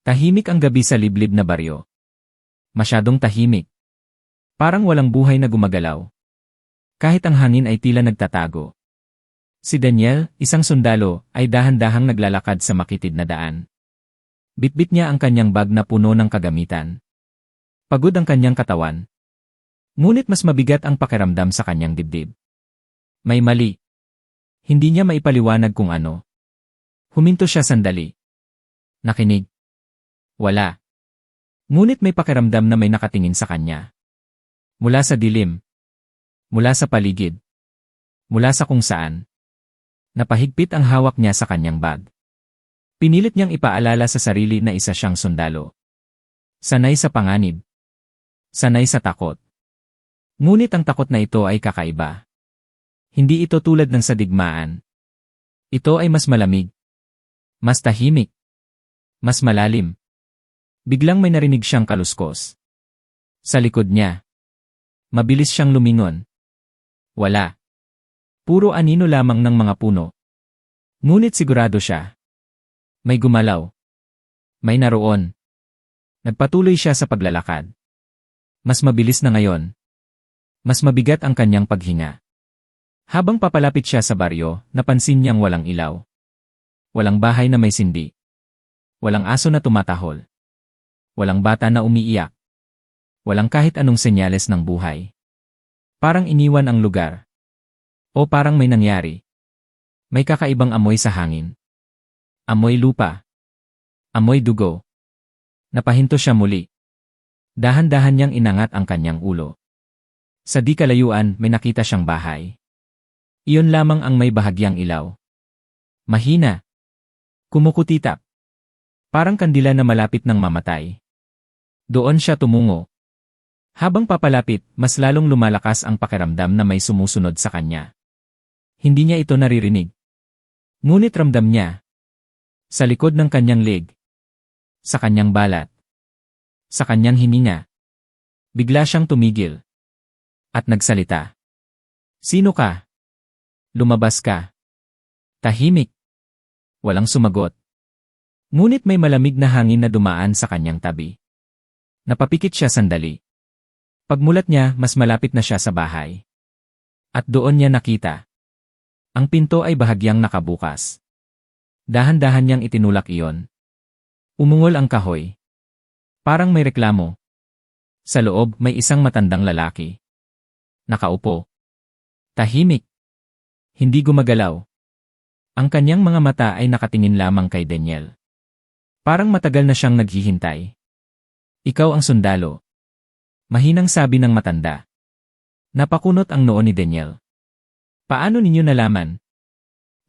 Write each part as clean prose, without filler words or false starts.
Tahimik ang gabi sa liblib na baryo. Masyadong tahimik. Parang walang buhay na gumagalaw. Kahit ang hangin ay tila nagtatago. Si Daniel, isang sundalo, ay dahan-dahang naglalakad sa makitid na daan. Bitbit niya ang kanyang bag na puno ng kagamitan. Pagod ang kanyang katawan. Ngunit mas mabigat ang pakiramdam sa kanyang dibdib. May mali. Hindi niya maipaliwanag kung ano. Huminto siya sandali. Nakinig. Wala. Ngunit may pakiramdam na may nakatingin sa kanya. Mula sa dilim. Mula sa paligid. Mula sa kung saan. Napahigpit ang hawak niya sa kanyang bag. Pinilit niyang ipaalala sa sarili na isa siyang sundalo. Sanay sa panganib. Sanay sa takot. Ngunit ang takot na ito ay kakaiba. Hindi ito tulad ng sa digmaan. Ito ay mas malamig. Mas tahimik. Mas malalim. Biglang may narinig siyang kaluskos. Sa likod niya. Mabilis siyang lumingon. Wala. Puro anino lamang ng mga puno. Ngunit sigurado siya. May gumalaw. May naroon. Nagpatuloy siya sa paglalakad. Mas mabilis na ngayon. Mas mabigat ang kanyang paghinga. Habang papalapit siya sa baryo, napansin niyang walang ilaw. Walang bahay na may sindi. Walang aso na tumatahol. Walang bata na umiiyak. Walang kahit anong senyales ng buhay. Parang iniwan ang lugar. O parang may nangyari. May kakaibang amoy sa hangin. Amoy lupa. Amoy dugo. Napahinto siya muli. Dahan-dahan niyang inangat ang kanyang ulo. Sa di kalayuan may nakita siyang bahay. Iyon lamang ang may bahagyang ilaw. Mahina. Kumukutitap. Parang kandila na malapit ng mamatay. Doon siya tumungo. Habang papalapit, mas lalong lumalakas ang pakiramdam na may sumusunod sa kanya. Hindi niya ito naririnig. Ngunit ramdam niya. Sa likod ng kanyang leg. Sa kanyang balat. Sa kanyang hininga. Bigla siyang tumigil. At nagsalita. Sino ka? Lumabas ka. Tahimik. Walang sumagot. Ngunit may malamig na hangin na dumaan sa kanyang tabi. Napapikit siya sandali. Pagmulat niya, mas malapit na siya sa bahay. At doon niya nakita. Ang pinto ay bahagyang nakabukas. Dahan-dahan niyang itinulak iyon. Umungol ang kahoy. Parang may reklamo. Sa loob, may isang matandang lalaki. Nakaupo. Tahimik. Hindi gumagalaw. Ang kanyang mga mata ay nakatingin lamang kay Daniel. Parang matagal na siyang naghihintay. Ikaw ang sundalo. Mahinang sabi ng matanda. Napakunot ang noo ni Daniel. Paano ninyo nalaman?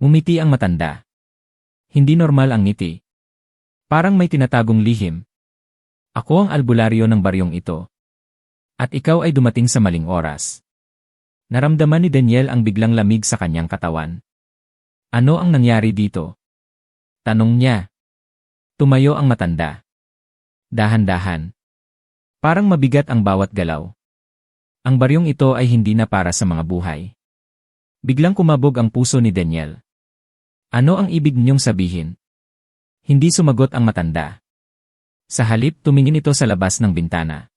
Ngumiti ang matanda. Hindi normal ang ngiti. Parang may tinatagong lihim. Ako ang albularyo ng baryong ito. At ikaw ay dumating sa maling oras. Naramdaman ni Daniel ang biglang lamig sa kanyang katawan. Ano ang nangyari dito? Tanong niya. Tumayo ang matanda. Dahan-dahan. Parang mabigat ang bawat galaw. Ang baryong ito ay hindi na para sa mga buhay. Biglang kumabog ang puso ni Daniel. Ano ang ibig niyong sabihin? Hindi sumagot ang matanda. Sa halip, tumingin ito sa labas ng bintana.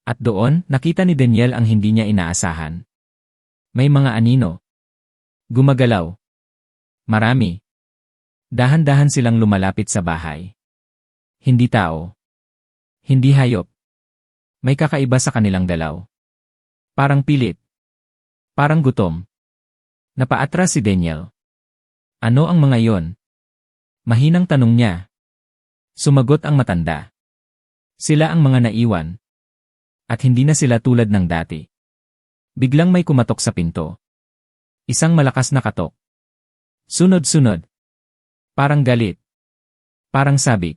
At doon, nakita ni Daniel ang hindi niya inaasahan. May mga anino. Gumagalaw. Marami. Dahan-dahan silang lumalapit sa bahay. Hindi tao. Hindi hayop. May kakaiba sa kanilang dalaw. Parang pilit. Parang gutom. Napaatras si Daniel. Ano ang mga yon? Mahinang tanong niya. Sumagot ang matanda. Sila ang mga naiwan. At hindi na sila tulad ng dati. Biglang may kumatok sa pinto. Isang malakas na katok. Sunod-sunod. Parang galit. Parang sabik.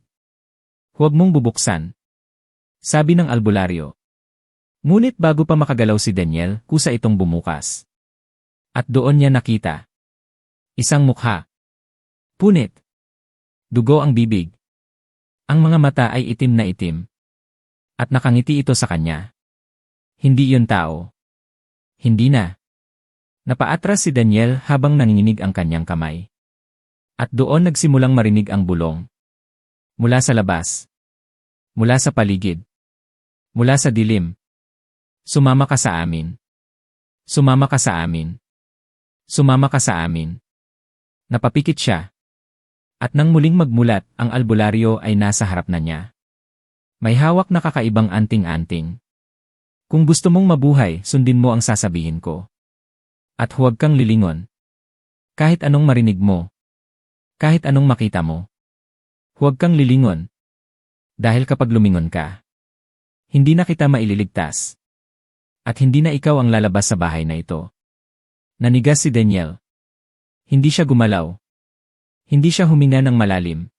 Huwag mong bubuksan. Sabi ng albularyo. Ngunit bago pa makagalaw si Daniel, kusa itong bumukas. At doon niya nakita. Isang mukha. Punit. Dugo ang bibig. Ang mga mata ay itim na itim. At nakangiti ito sa kanya. Hindi yun tao. Hindi na. Napaatras si Daniel habang nanginginig ang kanyang kamay. At doon nagsimulang marinig ang bulong. Mula sa labas. Mula sa paligid. Mula sa dilim. Sumama ka sa amin. Sumama ka sa amin. Sumama ka sa amin. Napapikit siya. At nang muling magmulat, ang albularyo ay nasa harap na niya. May hawak na kakaibang anting-anting. Kung gusto mong mabuhay, sundin mo ang sasabihin ko. At huwag kang lilingon. Kahit anong marinig mo. Kahit anong makita mo. Huwag kang lilingon. Dahil kapag lumingon ka, hindi na kita maililigtas. At hindi na ikaw ang lalabas sa bahay na ito. Nanigas si Daniel. Hindi siya gumalaw. Hindi siya huminga ng malalim.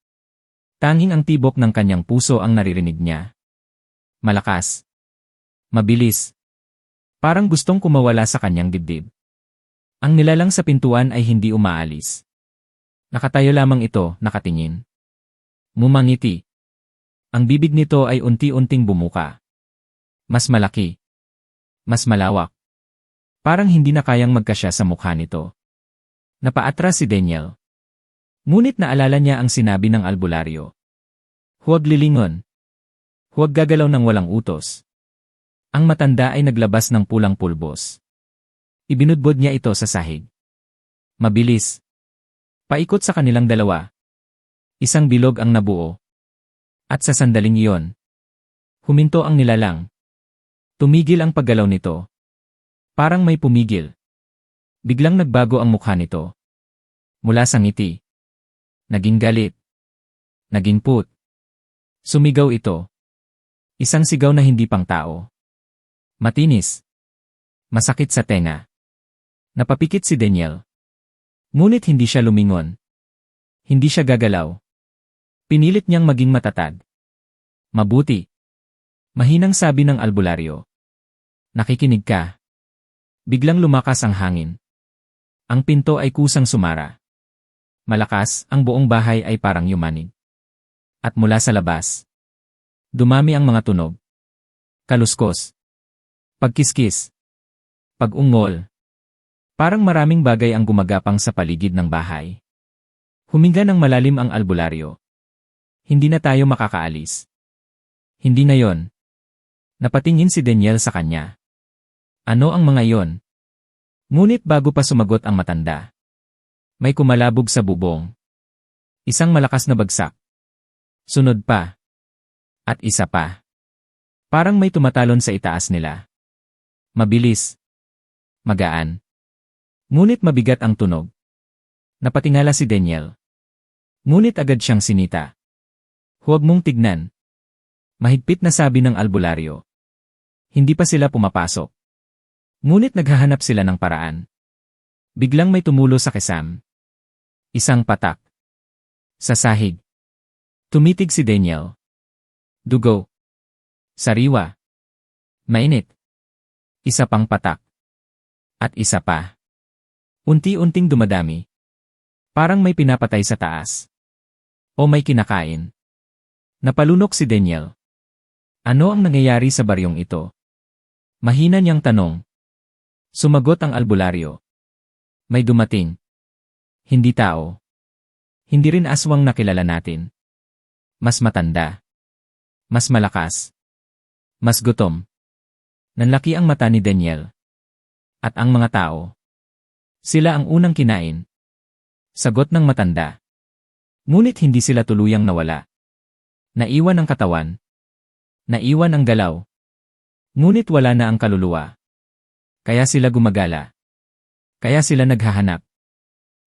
Tanging ang tibok ng kanyang puso ang naririnig niya. Malakas. Mabilis. Parang gustong kumawala sa kanyang dibdib. Ang nilalang sa pintuan ay hindi umaalis. Nakatayo lamang ito, nakatingin. Mumangiti. Ang bibig nito ay unti-unting bumuka. Mas malaki. Mas malawak. Parang hindi na kayang magkasya sa mukha nito. Napaatras si Daniel. Ngunit naalala niya ang sinabi ng albularyo. Huwag lilingon. Huwag gagalaw ng walang utos. Ang matanda ay naglabas ng pulang pulbos. Ibinudbod niya ito sa sahig. Mabilis. Paikot sa kanilang dalawa. Isang bilog ang nabuo. At sa sandaling iyon, huminto ang nilalang. Tumigil ang paggalaw nito. Parang may pumigil. Biglang nagbago ang mukha nito. Mula sa ngiti. Naging galit. Naging put. Sumigaw ito. Isang sigaw na hindi pang tao. Matinis. Masakit sa tenga. Napapikit si Daniel. Ngunit hindi siya lumingon. Hindi siya gagalaw. Pinilit niyang maging matatag. Mabuti. Mahinang sabi ng albularyo. Nakikinig ka. Biglang lumakas ang hangin. Ang pinto ay kusang sumara. Malakas, ang buong bahay ay parang yumanig. At mula sa labas, dumami ang mga tunog. Kaluskos. Pagkiskis. Pag-ungol. Parang maraming bagay ang gumagapang sa paligid ng bahay. Huminga ng malalim ang albularyo. Hindi na tayo makakaalis. Hindi na yon. Napatingin si Daniel sa kanya. Ano ang mga yon? Ngunit bago pa sumagot ang matanda, may kumalabog sa bubong. Isang malakas na bagsak. Sunod pa. At isa pa. Parang may tumatalon sa itaas nila. Mabilis. Magaan. Ngunit mabigat ang tunog. Napatingala si Daniel. Ngunit agad siyang sinita. Huwag mong tignan. Mahigpit na sabi ng albularyo. Hindi pa sila pumapasok. Ngunit naghahanap sila ng paraan. Biglang may tumulo sa kesam. Isang patak. Sa sahig. Tumitig si Daniel. Dugo. Sariwa. Mainit. Isa pang patak. At isa pa. Unti-unting dumadami. Parang may pinapatay sa taas. O may kinakain. Napalunok si Daniel. Ano ang nangyayari sa baryong ito? Mahina niyang tanong. Sumagot ang albularyo. May dumating. Hindi tao. Hindi rin aswang na kilala natin. Mas matanda. Mas malakas. Mas gutom. Nanlaki ang mata ni Daniel. At ang mga tao. Sila ang unang kinain. Sagot ng matanda. Ngunit hindi sila tuluyang nawala. Naiwan ang katawan. Naiwan ang galaw. Ngunit wala na ang kaluluwa. Kaya sila gumagala. Kaya sila naghahanap.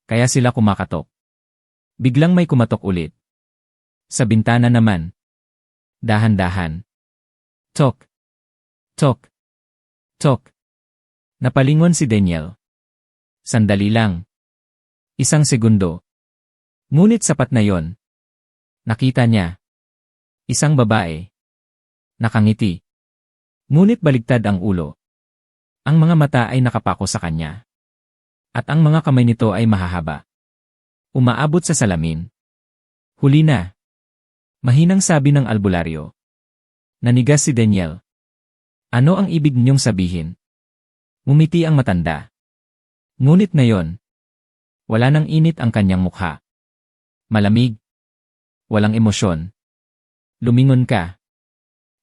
Kaya sila kumakatok. Biglang may kumatok ulit. Sa bintana naman. Dahan-dahan. Tok. Tok. Tok. Napalingon si Daniel. Sandali lang. Isang segundo. Ngunit sapat na yon. Nakita niya. Isang babae. Nakangiti. Ngunit baligtad ang ulo. Ang mga mata ay nakapako sa kanya. At ang mga kamay nito ay mahahaba. Umaabot sa salamin. Huli na. Mahinang sabi ng albularyo. Nanigas si Daniel. Ano ang ibig niyong sabihin? Ngumiti ang matanda. Ngunit ngayon, wala nang init ang kanyang mukha. Malamig. Walang emosyon. Lumingon ka.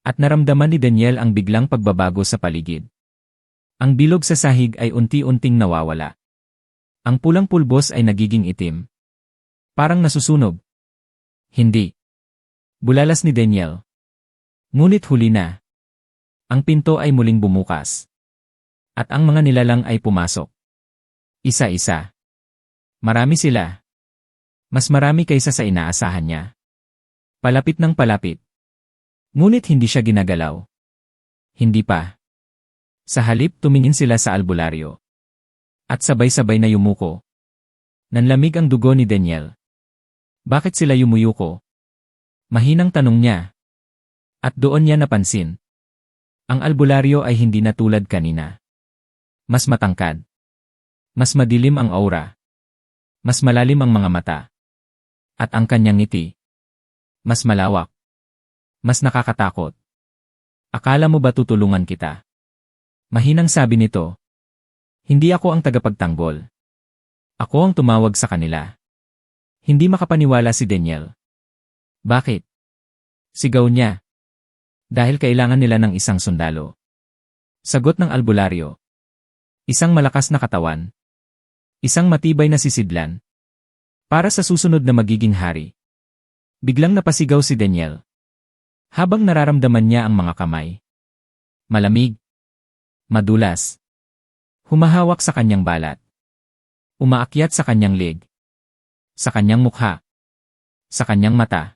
At naramdaman ni Daniel ang biglang pagbabago sa paligid. Ang bilog sa sahig ay unti-unting nawawala. Ang pulang pulbos ay nagiging itim. Parang nasusunog. Hindi. Bulalas ni Daniel. Ngunit huli na. Ang pinto ay muling bumukas. At ang mga nilalang ay pumasok. Isa-isa. Marami sila. Mas marami kaysa sa inaasahan niya. Palapit ng palapit. Ngunit hindi siya ginagalaw. Hindi pa. Sa halip tumingin sila sa albularyo. At sabay-sabay na yumuko. Nanlamig ang dugo ni Daniel. Bakit sila yumuyuko? Mahinang tanong niya. At doon niya napansin. Ang albularyo ay hindi na tulad kanina. Mas matangkad. Mas madilim ang aura. Mas malalim ang mga mata. At ang kanyang ngiti. Mas malawak. Mas nakakatakot. Akala mo ba tutulungan kita? Mahinang sabi nito. Hindi ako ang tagapagtanggol. Ako ang tumawag sa kanila. Hindi makapaniwala si Daniel. Bakit? Sigaw niya. Dahil kailangan nila ng isang sundalo. Sagot ng albularyo. Isang malakas na katawan. Isang matibay na sisidlan. Para sa susunod na magiging hari. Biglang napasigaw si Daniel. Habang nararamdaman niya ang mga kamay. Malamig. Madulas. Humahawak sa kanyang balat. Umaakyat sa kanyang leg. Sa kanyang mukha. Sa kanyang mata.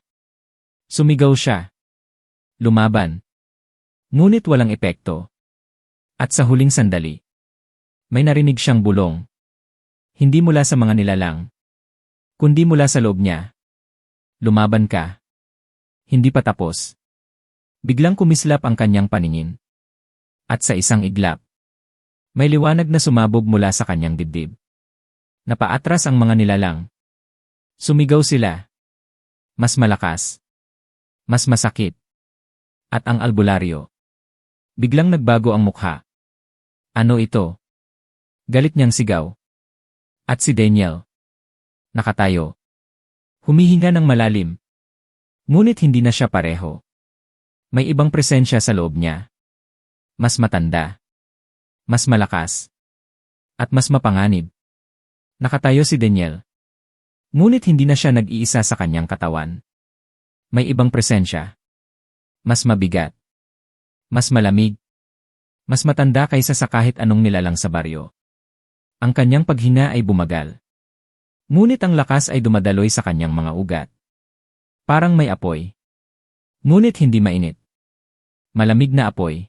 Sumigaw siya. Lumaban. Ngunit walang epekto. At sa huling sandali. May narinig siyang bulong. Hindi mula sa mga nilalang. Kundi mula sa loob niya. Lumaban ka. Hindi pa tapos. Biglang kumislap ang kanyang paningin. At sa isang iglap. May liwanag na sumabog mula sa kanyang dibdib. Napaatras ang mga nilalang. Sumigaw sila. Mas malakas. Mas masakit. At ang albularyo. Biglang nagbago ang mukha. Ano ito? Galit niyang sigaw. At si Daniel. Nakatayo. Humihinga ng malalim. Ngunit hindi na siya pareho. May ibang presensya sa loob niya. Mas matanda. Mas malakas. At mas mapanganib. Nakatayo si Daniel. Ngunit hindi na siya nag-iisa sa kanyang katawan. May ibang presensya. Mas mabigat. Mas malamig. Mas matanda kaysa sa kahit anong nilalang sa baryo. Ang kanyang paghinga ay bumagal. Ngunit ang lakas ay dumadaloy sa kanyang mga ugat. Parang may apoy. Ngunit hindi mainit. Malamig na apoy.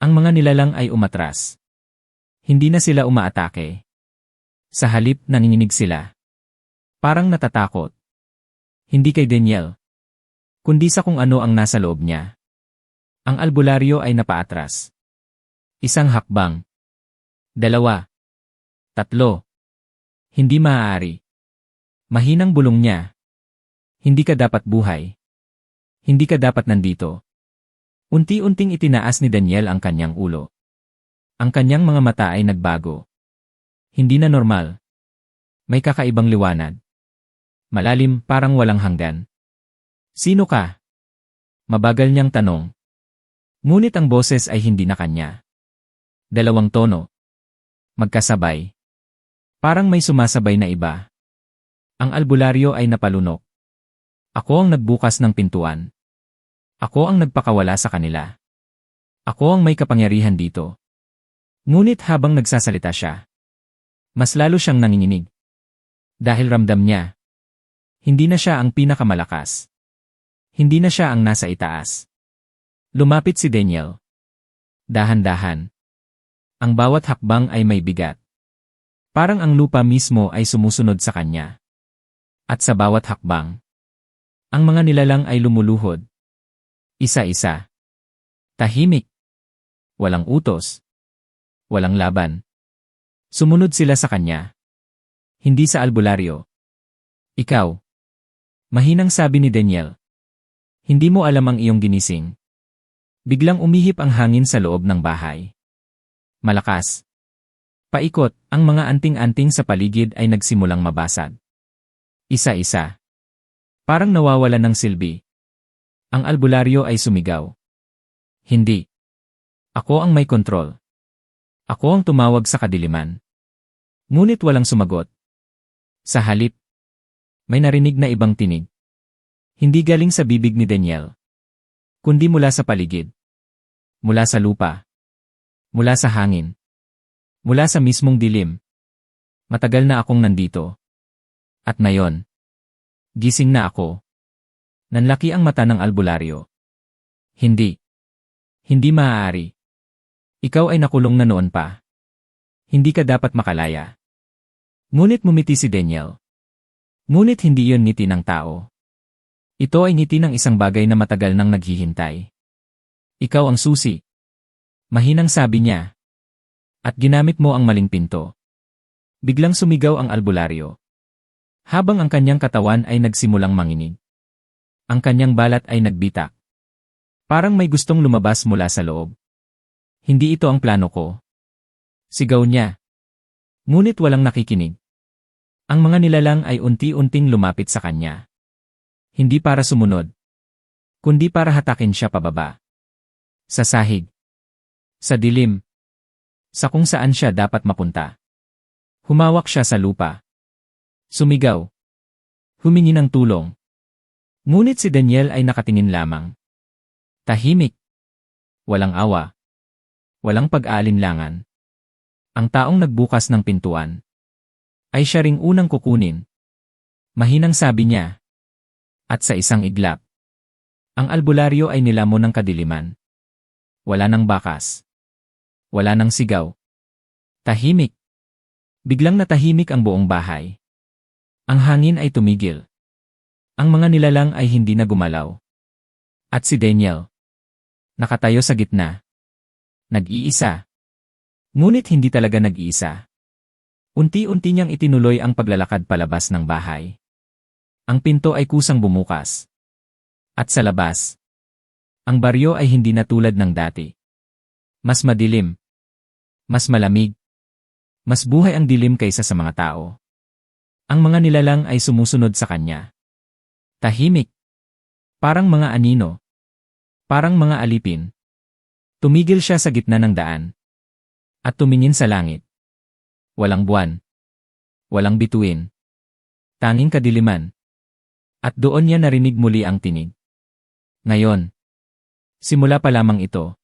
Ang mga nilalang ay umatras. Hindi na sila umaatake. Sa halip nanginginig sila. Parang natatakot. Hindi kay Daniel. Kundi sa kung ano ang nasa loob niya. Ang albularyo ay napaatras. Isang hakbang. 2. 3. Hindi maaari. Mahinang bulong niya. Hindi ka dapat buhay. Hindi ka dapat nandito. Unti-unting itinaas ni Daniel ang kanyang ulo. Ang kanyang mga mata ay nagbago. Hindi na normal. May kakaibang liwanag. Malalim, parang walang hanggan. Sino ka? Mabagal niyang tanong. Ngunit ang boses ay hindi na kanya. 2 tono. Magkasabay. Parang may sumasabay na iba. Ang albularyo ay napalunok. Ako ang nagbukas ng pintuan. Ako ang nagpakawala sa kanila. Ako ang may kapangyarihan dito. Ngunit habang nagsasalita siya, mas lalo siyang nanginginig. Dahil ramdam niya. Hindi na siya ang pinakamalakas. Hindi na siya ang nasa itaas. Lumapit si Daniel. Dahan-dahan. Ang bawat hakbang ay may bigat. Parang ang lupa mismo ay sumusunod sa kanya. At sa bawat hakbang, ang mga nilalang ay lumuluhod. Isa-isa. Tahimik. Walang utos. Walang laban. Sumunod sila sa kanya. Hindi sa albularyo. Ikaw. Mahinang sabi ni Daniel. Hindi mo alam ang iyong ginising. Biglang umihip ang hangin sa loob ng bahay. Malakas. Paikot, ang mga anting-anting sa paligid ay nagsimulang mabasag. Isa-isa. Parang nawawala ng silbi. Ang albularyo ay sumigaw. Hindi. Ako ang may kontrol. Ako ang tumawag sa kadiliman. Ngunit walang sumagot. Sa halip, may narinig na ibang tinig. Hindi galing sa bibig ni Daniel, kundi mula sa paligid. Mula sa lupa. Mula sa hangin. Mula sa mismong dilim. Matagal na akong nandito. At ngayon, gising na ako. Nanlaki ang mata ng albularyo. Hindi. Hindi maaari. Ikaw ay nakulong na noon pa. Hindi ka dapat makalaya. Ngunit ngumiti si Daniel. Ngunit hindi yon ngiti ng tao. Ito ay ngiti ng isang bagay na matagal nang naghihintay. Ikaw ang susi. Mahinang sabi niya. At ginamit mo ang maling pinto. Biglang sumigaw ang albularyo. Habang ang kanyang katawan ay nagsimulang manginig. Ang kanyang balat ay nagbitak. Parang may gustong lumabas mula sa loob. Hindi ito ang plano ko. Sigaw niya. Ngunit walang nakikinig. Ang mga nilalang ay unti-unting lumapit sa kanya. Hindi para sumunod, kundi para hatakin siya pababa. Sa sahig. Sa dilim. Sa kung saan siya dapat mapunta. Humawak siya sa lupa. Sumigaw. Humingi ng tulong. Ngunit si Daniel ay nakatingin lamang. Tahimik. Walang awa. Walang pag-aalinlangan. Ang taong nagbukas ng pintuan ay siya ring unang kukunin. Mahinang sabi niya. At sa isang iglap, ang albularyo ay nilamon ng kadiliman. Wala nang bakas. Wala nang sigaw. Tahimik. Biglang natahimik ang buong bahay. Ang hangin ay tumigil. Ang mga nilalang ay hindi na gumalaw. At si Daniel, nakatayo sa gitna. Nag-iisa. Ngunit hindi talaga nag-iisa. Unti-unti niyang itinuloy ang paglalakad palabas ng bahay. Ang pinto ay kusang bumukas. At sa labas, ang baryo ay hindi na tulad ng dati. Mas madilim. Mas malamig. Mas buhay ang dilim kaysa sa mga tao. Ang mga nilalang ay sumusunod sa kanya. Tahimik. Parang mga anino. Parang mga alipin. Tumigil siya sa gitna ng daan. At tumingin sa langit. Walang buwan. Walang bituin. Tanging kadiliman. At doon niya narinig muli ang tinig. Ngayon. Simula pa lamang ito.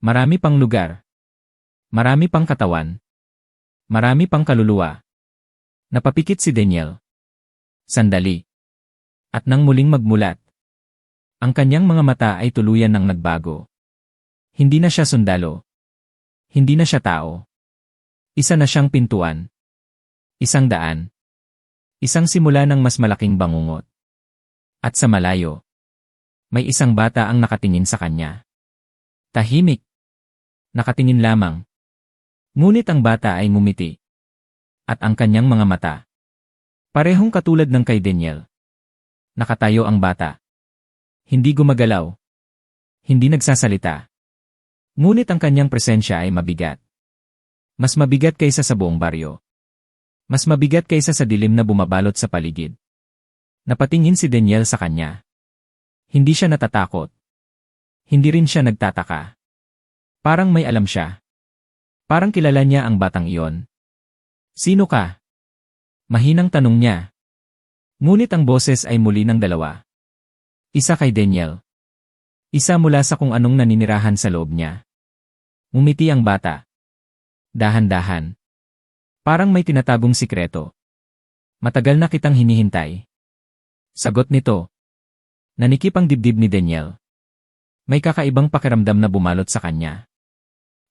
Marami pang lugar. Marami pang katawan. Marami pang kaluluwa. Napapikit si Daniel. Sandali. At nang muling magmulat, ang kanyang mga mata ay tuluyan ng nagbago. Hindi na siya sundalo. Hindi na siya tao. Isa na siyang pintuan. Isang daan. Isang simula ng mas malaking bangungot. At sa malayo, may isang bata ang nakatingin sa kanya. Tahimik. Nakatingin lamang. Ngunit ang bata ay ngumiti. At ang kanyang mga mata, parehong katulad ng kay Daniel. Nakatayo ang bata. Hindi gumagalaw. Hindi nagsasalita. Ngunit ang kanyang presensya ay mabigat. Mas mabigat kaysa sa buong baryo. Mas mabigat kaysa sa dilim na bumabalot sa paligid. Napatingin si Daniel sa kanya. Hindi siya natatakot. Hindi rin siya nagtataka. Parang may alam siya. Parang kilala niya ang batang iyon. Sino ka? Mahinang tanong niya. Ngunit ang boses ay muli ng dalawa. Isa kay Daniel. Isa mula sa kung anong naninirahan sa loob niya. Ngumiti ang bata. Dahan-dahan. Parang may tinatagong sikreto. Matagal na kitang hinihintay. Sagot nito. Nanikip ang dibdib ni Daniel. May kakaibang pakiramdam na bumalot sa kanya.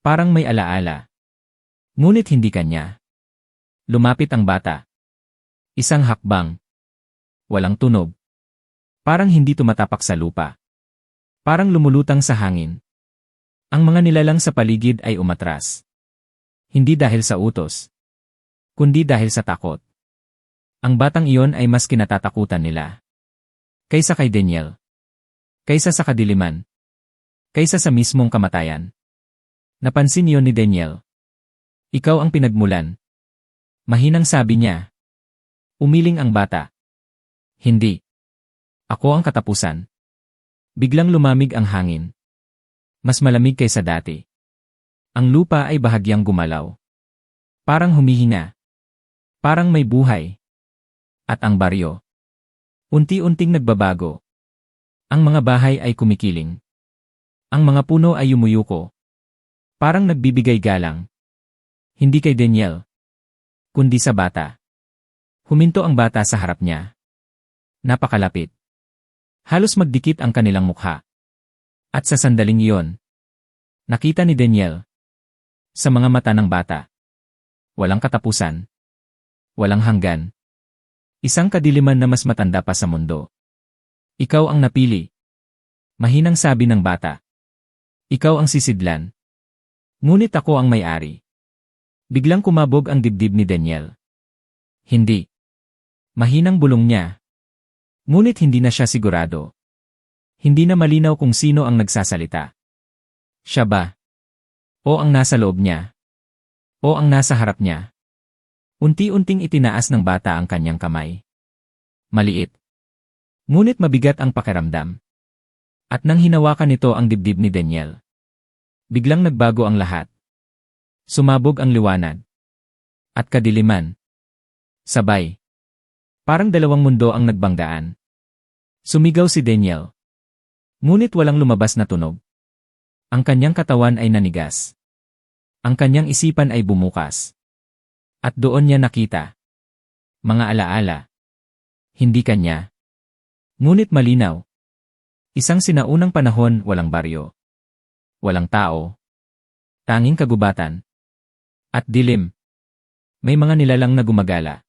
Parang may alaala. Ngunit hindi kanya. Lumapit ang bata. Isang hakbang. Walang tunog. Parang hindi tumatapak sa lupa. Parang lumulutang sa hangin. Ang mga nilalang sa paligid ay umatras. Hindi dahil sa utos, kundi dahil sa takot. Ang batang iyon ay mas kinatatakutan nila. Kaysa kay Daniel. Kaysa sa kadiliman. Kaysa sa mismong kamatayan. Napansin iyon ni Daniel. Ikaw ang pinagmulan. Mahinang sabi niya. Umiling ang bata. Hindi. Ako ang katapusan. Biglang lumamig ang hangin. Mas malamig kaysa dati. Ang lupa ay bahagyang gumalaw. Parang humihina. Parang may buhay. At ang baryo. Unti-unting nagbabago. Ang mga bahay ay kumikiling. Ang mga puno ay yumuyuko. Parang nagbibigay galang. Hindi kay Daniel, kundi sa bata. Huminto ang bata sa harap niya. Napakalapit. Halos magdikit ang kanilang mukha. At sa sandaling iyon, nakita ni Daniel. Sa mga mata ng bata. Walang katapusan. Walang hanggan. Isang kadiliman na mas matanda pa sa mundo. Ikaw ang napili. Mahinang sabi ng bata. Ikaw ang sisidlan. Ngunit ako ang may-ari. Biglang kumabog ang dibdib ni Daniel. Hindi. Mahinang bulong niya. Ngunit hindi na siya sigurado. Hindi na malinaw kung sino ang nagsasalita. Siya ba? O ang nasa loob niya? O ang nasa harap niya? Unti-unting itinaas ng bata ang kanyang kamay. Maliit. Ngunit mabigat ang pakiramdam. At nang hinawakan nito ang dibdib ni Daniel, biglang nagbago ang lahat. Sumabog ang liwanag. At kadiliman. Sabay. Parang dalawang mundo ang nagbanggaan. Sumigaw si Daniel. Ngunit walang lumabas na tunog. Ang kanyang katawan ay nanigas. Ang kanyang isipan ay bumukas. At doon niya nakita. Mga alaala. Hindi kanya. Ngunit malinaw. Isang sinaunang panahon, walang baryo. Walang tao. Tanging kagubatan. At dilim. May mga nilalang na gumagala.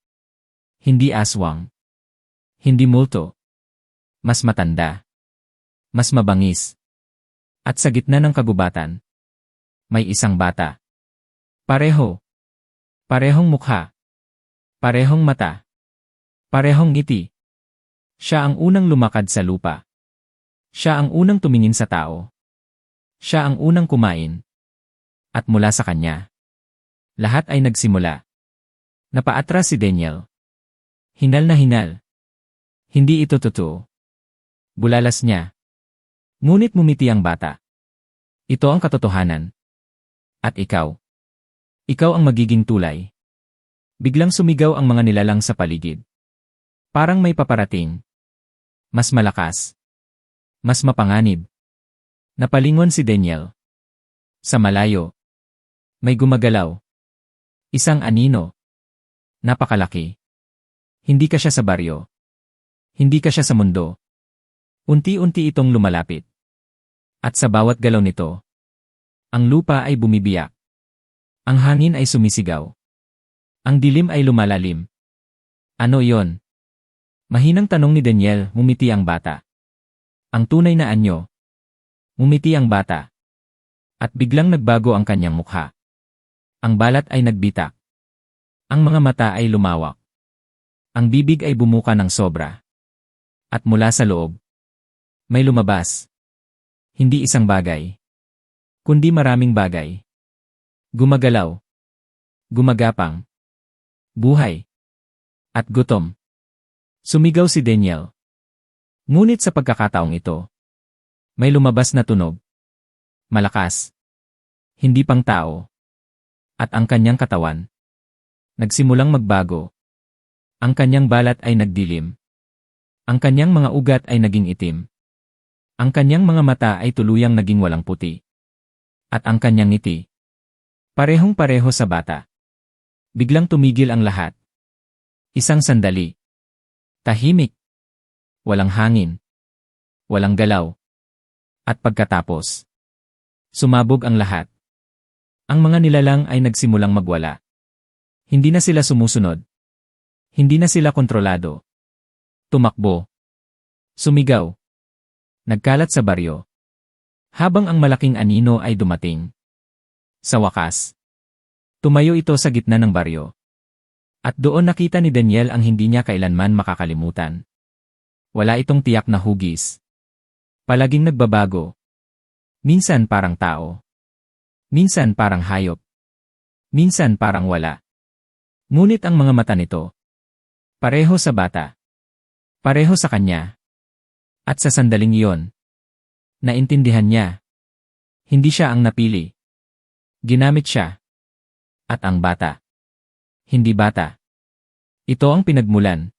Hindi aswang. Hindi multo. Mas matanda. Mas mabangis. At sa gitna ng kagubatan, may isang bata. Pareho. Parehong mukha. Parehong mata. Parehong ngiti. Siya ang unang lumakad sa lupa. Siya ang unang tumingin sa tao. Siya ang unang kumain. At mula sa kanya, lahat ay nagsimula. Napaatras si Daniel. Hinal na hinal. Hindi ito totoo. Bulalas niya. Ngunit mumiti ang bata. Ito ang katotohanan. At ikaw. Ikaw ang magiging tulay. Biglang sumigaw ang mga nilalang sa paligid. Parang may paparating. Mas malakas. Mas mapanganib. Napalingon si Daniel. Sa malayo. May gumagalaw. Isang anino. Napakalaki. Hindi ka siya sa baryo. Hindi ka siya sa mundo. Unti-unti itong lumalapit. At sa bawat galaw nito, ang lupa ay bumibiyak. Ang hangin ay sumisigaw. Ang dilim ay lumalalim. Ano yon? Mahinang tanong ni Daniel, ngumiti ang bata. Ang tunay na anyo. Ngumiti ang bata. At biglang nagbago ang kanyang mukha. Ang balat ay nagbitak. Ang mga mata ay lumawak. Ang bibig ay bumuka ng sobra. At mula sa loob, may lumabas. Hindi isang bagay, kundi maraming bagay. Gumagalaw. Gumagapang. Buhay. At gutom. Sumigaw si Daniel. Ngunit sa pagkakataong ito, may lumabas na tunog. Malakas. Hindi pang tao. At ang kanyang katawan, nagsimulang magbago. Ang kanyang balat ay nagdilim. Ang kanyang mga ugat ay naging itim. Ang kanyang mga mata ay tuluyang naging walang puti. At ang kanyang ngiti, parehong-pareho sa bata. Biglang tumigil ang lahat. Isang sandali. Tahimik. Walang hangin. Walang galaw. At pagkatapos, sumabog ang lahat. Ang mga nilalang ay nagsimulang magwala. Hindi na sila sumusunod. Hindi na sila kontrolado. Tumakbo. Sumigaw. Nagkalat sa baryo. Habang ang malaking anino ay dumating. Sa wakas, tumayo ito sa gitna ng baryo. At doon nakita ni Daniel ang hindi niya kailanman makakalimutan. Wala itong tiyak na hugis. Palaging nagbabago. Minsan parang tao. Minsan parang hayop. Minsan parang wala. Ngunit ang mga mata nito, pareho sa bata. Pareho sa kanya. At sa sandaling iyon, Naintindihan niya. Hindi siya ang napili. Ginamit siya. At ang bata. Hindi bata. Ito ang pinagmulan.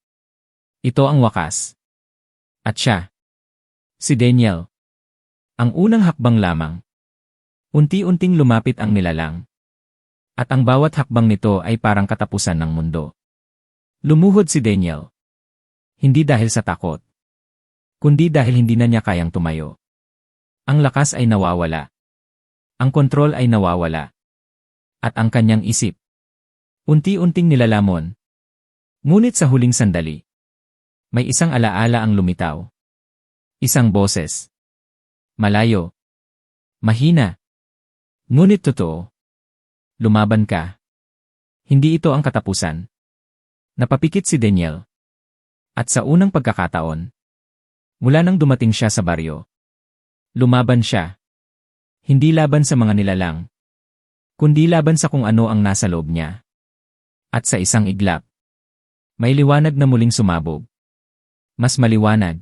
Ito ang wakas. At siya. Si Daniel. Ang unang hakbang lamang. Unti-unting lumapit ang nilalang. At ang bawat hakbang nito ay parang katapusan ng mundo. Lumuhod si Daniel. Hindi dahil sa takot. Kundi dahil hindi na niya kayang tumayo. Ang lakas ay nawawala. Ang kontrol ay nawawala. At ang kanyang isip. Unti-unting nilalamon. Ngunit sa huling sandali. May isang alaala ang lumitaw. Isang boses. Malayo. Mahina. Ngunit totoo. Lumaban ka. Hindi ito ang katapusan. Napapikit si Daniel. At sa unang pagkakataon, mula nang dumating siya sa baryo, lumaban siya. Hindi laban sa mga nilalang, kundi laban sa kung ano ang nasa loob niya. At sa isang iglap, may liwanag na muling sumabog. Mas maliwanag.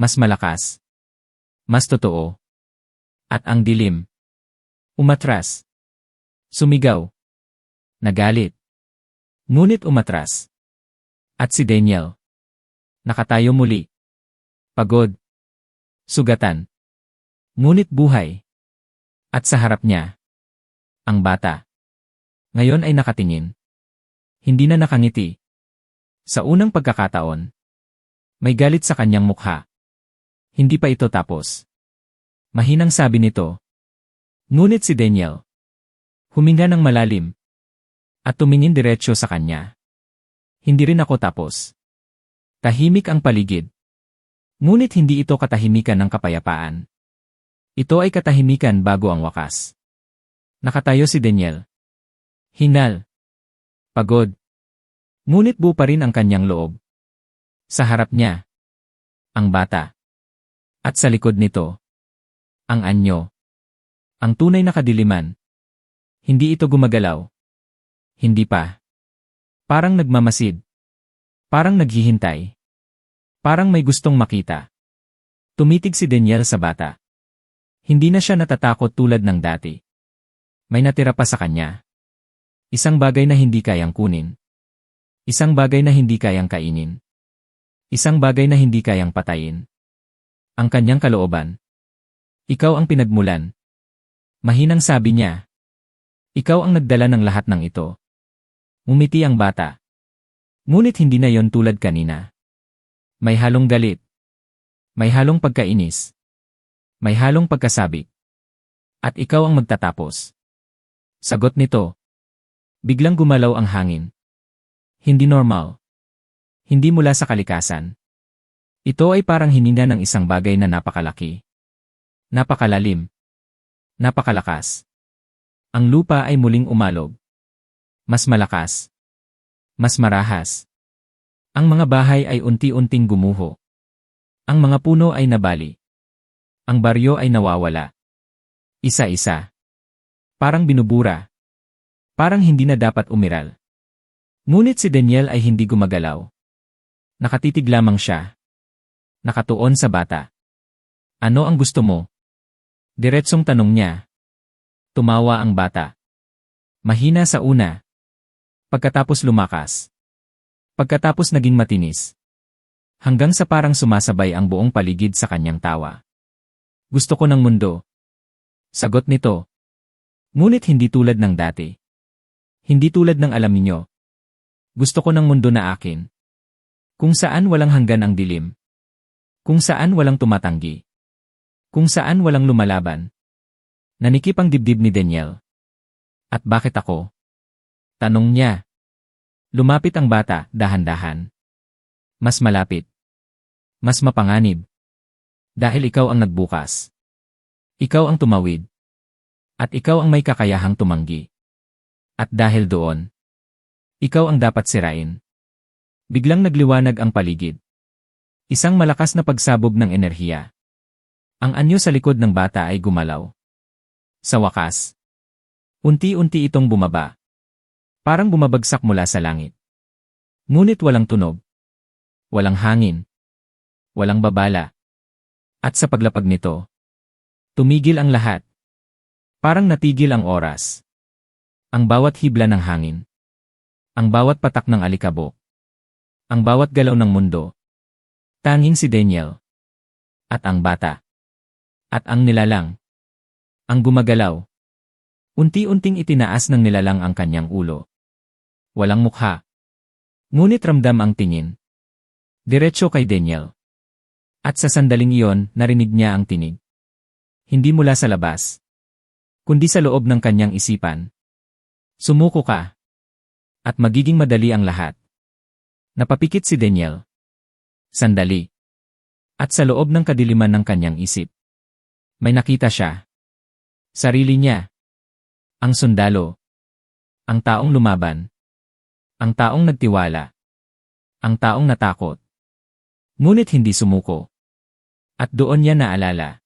Mas malakas. Mas totoo. At ang dilim. Umatras. Sumigaw. Nagalit. Ngunit umatras. At si Daniel. Nakatayo muli. Pagod. Sugatan. Ngunit buhay. At sa harap niya. Ang bata. Ngayon ay nakatingin. Hindi na nakangiti. Sa unang pagkakataon. May galit sa kanyang mukha. Hindi pa ito tapos. Mahinang sabi nito. Ngunit si Daniel. Huminga ng malalim. At tumingin diretsyo sa kanya. Hindi rin ako tapos. Tahimik ang paligid. Ngunit hindi ito katahimikan ng kapayapaan. Ito ay katahimikan bago ang wakas. Nakatayo si Daniel. Hinal. Pagod. Ngunit buo pa rin ang kanyang loob. Sa harap niya. Ang bata. At sa likod nito. Ang anyo. Ang tunay na kadiliman. Hindi ito gumagalaw. Hindi pa. Parang nagmamasid. Parang naghihintay. Parang may gustong makita. Tumitig si Daniel sa bata. Hindi na siya natatakot tulad ng dati. May natira pa sa kanya. Isang bagay na hindi kayang kunin. Isang bagay na hindi kayang kainin. Isang bagay na hindi kayang patayin. Ang kanyang kalooban. Ikaw ang pinagmulan. Mahinang sabi niya. Ikaw ang nagdala ng lahat ng ito. Ngumiti ang bata. Ngunit hindi na yon tulad kanina. May halong galit. May halong pagkainis. May halong pagkasabik. At ikaw ang magtatapos. Sagot nito. Biglang gumalaw ang hangin. Hindi normal. Hindi mula sa kalikasan. Ito ay parang hinina ng isang bagay na napakalaki. Napakalalim. Napakalakas. Ang lupa ay muling umalog. Mas malakas. Mas marahas. Ang mga bahay ay unti-unting gumuho. Ang mga puno ay nabali. Ang baryo ay nawawala. Isa-isa. Parang binubura. Parang hindi na dapat umiral. Ngunit si Daniel ay hindi gumagalaw. Nakatitig lamang siya. Nakatuon sa bata. Ano ang gusto mo? Diretsong tanong niya. Tumawa ang bata. Mahina sa una. Pagkatapos lumakas. Pagkatapos naging matinis. Hanggang sa parang sumasabay ang buong paligid sa kanyang tawa. Gusto ko ng mundo. Sagot nito. Ngunit hindi tulad ng dati. Hindi tulad ng alam niyo. Gusto ko ng mundo na akin. Kung saan walang hanggan ang dilim. Kung saan walang tumatanggi. Kung saan walang lumalaban. Nanikip ang dibdib ni Daniel. At bakit ako? Tanong niya. Lumapit ang bata, dahan-dahan. Mas malapit. Mas mapanganib. Dahil ikaw ang nagbukas. Ikaw ang tumawid. At ikaw ang may kakayahang tumanggi. At dahil doon, ikaw ang dapat sirain. Biglang nagliwanag ang paligid. Isang malakas na pagsabog ng enerhiya. Ang anyo sa likod ng bata ay gumalaw. Sa wakas, unti-unti itong bumaba. Parang bumabagsak mula sa langit. Ngunit walang tunog. Walang hangin. Walang babala. At sa paglapag nito, Tumigil ang lahat. Parang natigil ang oras. Ang bawat hibla ng hangin. Ang bawat patak ng alikabok. Ang bawat galaw ng mundo. Tanging si Daniel. At ang bata. At ang nilalang. Ang gumagalaw. Unti-unting itinaas ng nilalang ang kanyang ulo. Walang mukha. Ngunit ramdam ang tingin. Diretso kay Daniel. At sa sandaling iyon, narinig niya ang tinig. Hindi mula sa labas. Kundi sa loob ng kanyang isipan. Sumuko ka. At magiging madali ang lahat. Napapikit si Daniel. Sandali. At sa loob ng kadiliman ng kanyang isip. May nakita siya. Sarili niya. Ang sundalo. Ang taong lumaban. Ang taong nagtiwala. Ang taong natakot. Ngunit hindi sumuko. At doon niya naalala.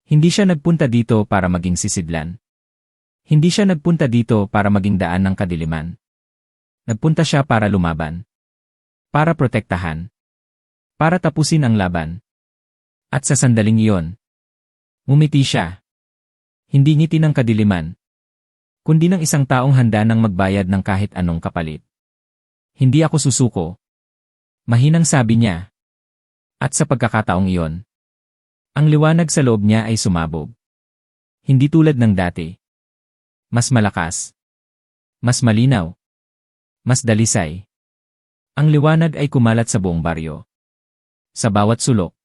Hindi siya nagpunta dito para maging sisidlan. Hindi siya nagpunta dito para maging daan ng kadiliman. Nagpunta siya para lumaban. Para protektahan. Para tapusin ang laban. At sa sandaling iyon, ngumiti siya. Hindi ngiti ng kadiliman. Kundi ng isang taong handa nang magbayad ng kahit anong kapalit. Hindi ako susuko. Mahinang sabi niya. At sa pagkakataong iyon, ang liwanag sa loob niya ay sumabog. Hindi tulad ng dati. Mas malakas. Mas malinaw. Mas dalisay. Ang liwanag ay kumalat sa buong baryo. Sa bawat sulok.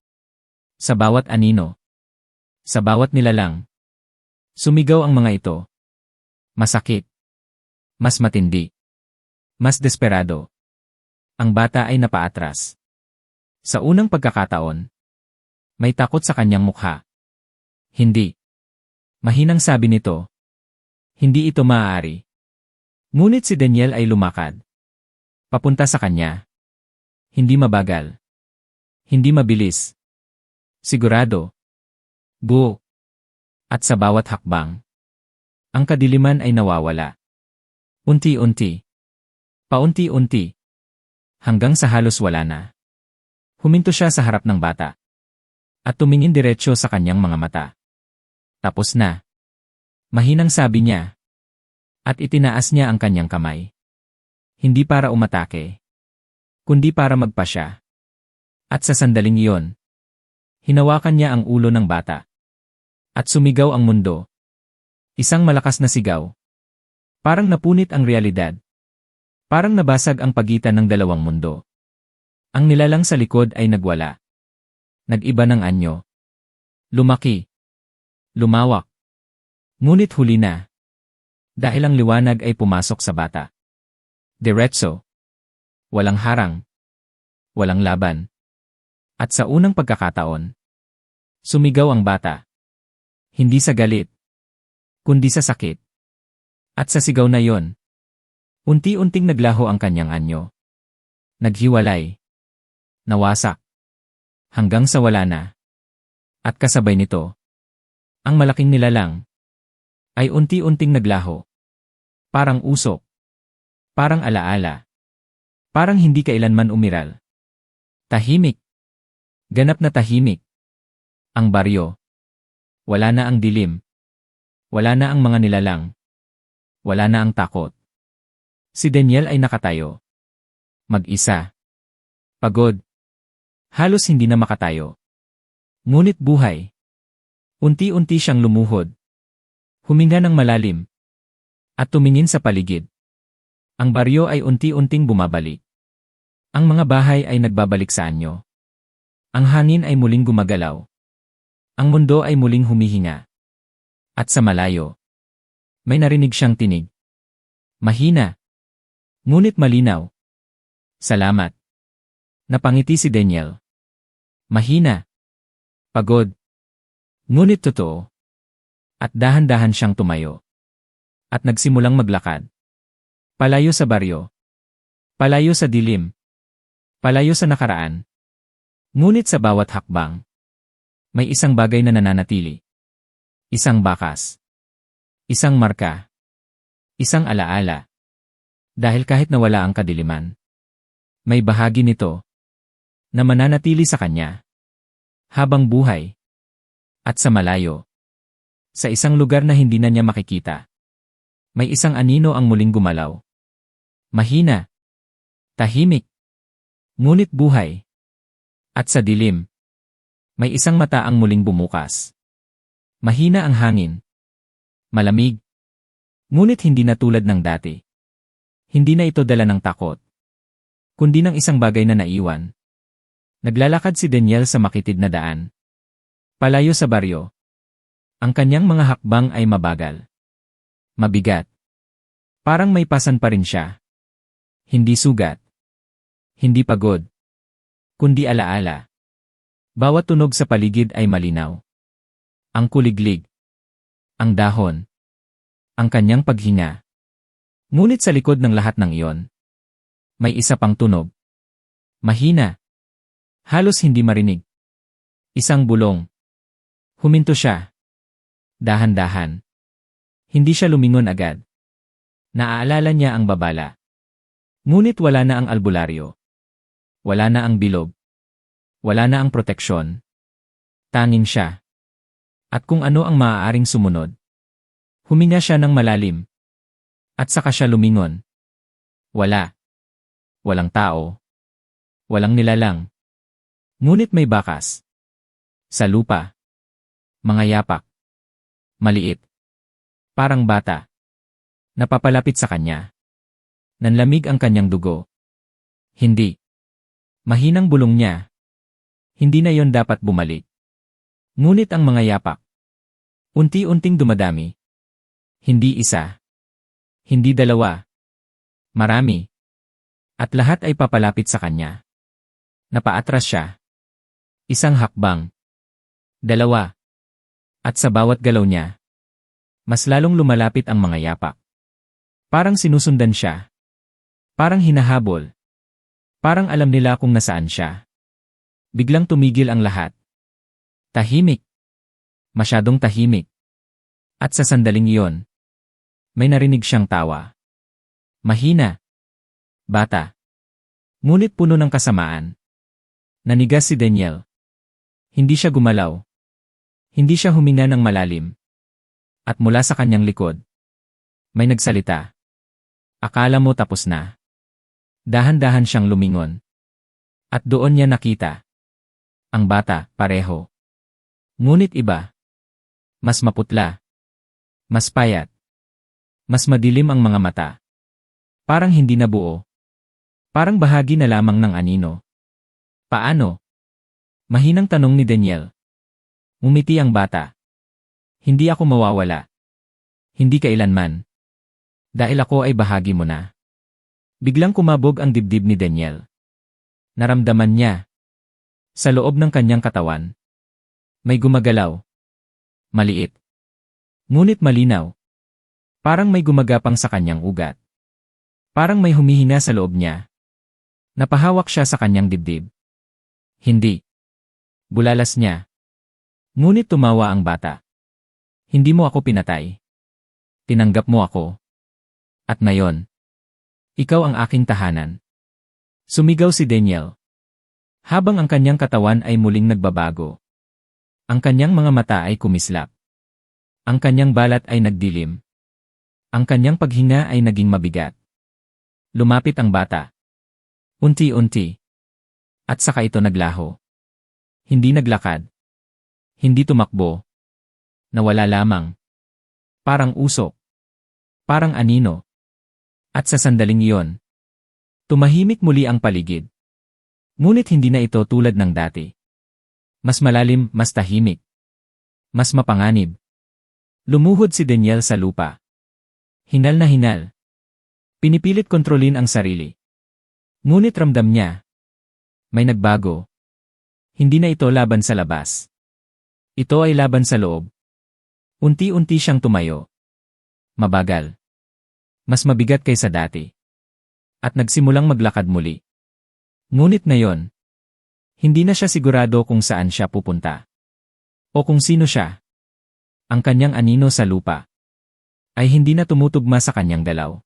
Sa bawat anino. Sa bawat nilalang. Sumigaw ang mga ito. Masakit. Mas matindi. Mas desperado. Ang bata ay napaatras. Sa unang pagkakataon, may takot sa kanyang mukha. Hindi. Mahinang sabi nito. Hindi ito maaari. Ngunit si Daniel ay lumakad. Papunta sa kanya. Hindi mabagal. Hindi mabilis. Sigurado. Buo. At sa bawat hakbang, ang kadiliman ay nawawala. Unti-unti. Paunti-unti. Hanggang sa halos wala na. Huminto siya sa harap ng bata. At tumingin diretsyo sa kanyang mga mata. Tapos na. Mahinang sabi niya. At itinaas niya ang kanyang kamay. Hindi para umatake. Kundi para magpasya. At sa sandaling iyon, hinawakan niya ang ulo ng bata. At sumigaw ang mundo. Isang malakas na sigaw. Parang napunit ang realidad. Parang nabasag ang pagitan ng dalawang mundo. Ang nilalang sa likod ay nagwala. Nag-iba ng anyo. Lumaki. Lumawak. Ngunit huli na. Dahil ang liwanag ay pumasok sa bata. Diretso. Walang harang. Walang laban. At sa unang pagkakataon, sumigaw ang bata. Hindi sa galit. Kundi sa sakit. At sa sigaw na yon, unti-unting naglaho ang kanyang anyo. Naghiwalay. Nawasak. Hanggang sa wala na. At kasabay nito, ang malaking nilalang ay unti-unting naglaho. Parang usok. Parang alaala. Parang hindi kailanman umiral. Tahimik. Ganap na tahimik. Ang baryo. Wala na ang dilim. Wala na ang mga nilalang. Wala na ang takot. Si Daniel ay nakatayo. Mag-isa. Pagod. Halos hindi na makatayo. Ngunit buhay. Unti-unti siyang lumuhod. Huminga ng malalim. At tumingin sa paligid. Ang baryo ay unti-unting bumabalik. Ang mga bahay ay nagbabalik sa anyo. Ang hangin ay muling gumagalaw. Ang mundo ay muling humihinga. At sa malayo, may narinig siyang tinig. Mahina. Ngunit malinaw. Salamat. Napangiti si Daniel. Mahina. Pagod. Ngunit totoo. At dahan-dahan siyang tumayo. At nagsimulang maglakad. Palayo sa baryo. Palayo sa dilim. Palayo sa nakaraan. Ngunit sa bawat hakbang, may isang bagay na nananatili. Isang bakas. Isang marka. Isang alaala. Dahil kahit nawala ang kadiliman, may bahagi nito na mananatili sa kanya habang buhay. At sa malayo, Sa isang lugar na hindi na niya makikita, may isang anino ang muling gumalaw. Mahina, tahimik, ngunit buhay. At sa dilim, may isang mata ang muling bumukas. Mahina ang hangin. Malamig. Ngunit hindi na tulad ng dati. Hindi na ito dala ng takot, kundi ng isang bagay na naiwan. Naglalakad si Daniel sa makitid na daan, palayo sa baryo. Ang kanyang mga hakbang ay mabagal. Mabigat. Parang may pasan pa rin siya. Hindi sugat. Hindi pagod. Kundi alaala. Bawat tunog sa paligid ay malinaw. Ang kuliglig. Ang dahon. Ang kanyang paghinga. Ngunit sa likod ng lahat ng iyon, may isa pang tunog. Mahina. Halos hindi marinig. Isang bulong. Huminto siya. Dahan-dahan. Hindi siya lumingon agad. Naaalala niya ang babala. Ngunit wala na ang albularyo. Wala na ang bilog. Wala na ang proteksyon. Tanging siya. At kung ano ang maaaring sumunod. Huminga siya ng malalim. At saka siya lumingon. Wala. Walang tao. Walang nilalang. Ngunit may bakas. Sa lupa. Mga yapak. Maliit. Parang bata. Napapalapit sa kanya. Nanlamig ang kanyang dugo. Hindi. Mahinang bulong niya. Hindi na yon dapat bumalik. Ngunit ang mga yapak. Unti-unting dumadami. Hindi isa. Hindi dalawa. Marami. At lahat ay papalapit sa kanya. Napaatras siya. Isang hakbang. Dalawa. At sa bawat galaw niya, mas lalong lumalapit ang mga yapak. Parang sinusundan siya. Parang hinahabol. Parang alam nila kung nasaan siya. Biglang tumigil ang lahat. Tahimik. Masyadong tahimik. At sa sandaling iyon, may narinig siyang tawa. Mahina. Bata. Ngunit puno ng kasamaan. Nanigas si Daniel. Hindi siya gumalaw. Hindi siya huminga ng malalim. At mula sa kanyang likod, may nagsalita. Akala mo tapos na. Dahan-dahan siyang lumingon. At doon niya nakita. Ang bata, pareho. Ngunit iba. Mas maputla. Mas payat. Mas madilim ang mga mata. Parang hindi nabuo. Parang bahagi na lamang ng anino. Paano? Mahinang tanong ni Daniel. Ngumiti ang bata. Hindi ako mawawala. Hindi kailanman. Dahil ako ay bahagi mo na. Biglang kumabog ang dibdib ni Daniel. Naramdaman niya. Sa loob ng kanyang katawan. May gumagalaw. Maliit. Ngunit malinaw. Parang may gumagapang sa kanyang ugat. Parang may humihina sa loob niya. Napahawak siya sa kanyang dibdib. Hindi. Bulalas niya. Ngunit tumawa ang bata. Hindi mo ako pinatay. Tinanggap mo ako. At ngayon, ikaw ang aking tahanan. Sumigaw si Daniel. Habang ang kanyang katawan ay muling nagbabago. Ang kanyang mga mata ay kumislap. Ang kanyang balat ay nagdilim. Ang kanyang paghinga ay naging mabigat. Lumapit ang bata. Unti-unti. At saka ito naglaho. Hindi naglakad. Hindi tumakbo. Nawala lamang. Parang usok. Parang anino. At sa sandaling iyon, tumahimik muli ang paligid. Ngunit hindi na ito tulad ng dati. Mas malalim, mas tahimik. Mas mapanganib. Lumuhod si Daniel sa lupa. Hinal na hinal. Pinipilit kontrolin ang sarili. Ngunit ramdam niya. May nagbago. Hindi na ito laban sa labas. Ito ay laban sa loob. Unti-unti siyang tumayo. Mabagal. Mas mabigat kaysa dati. At nagsimulang maglakad muli. Ngunit ngayon, hindi na siya sigurado kung saan siya pupunta. O kung sino siya. Ang kanyang anino sa lupa ay hindi na tumutugma sa kanyang galaw.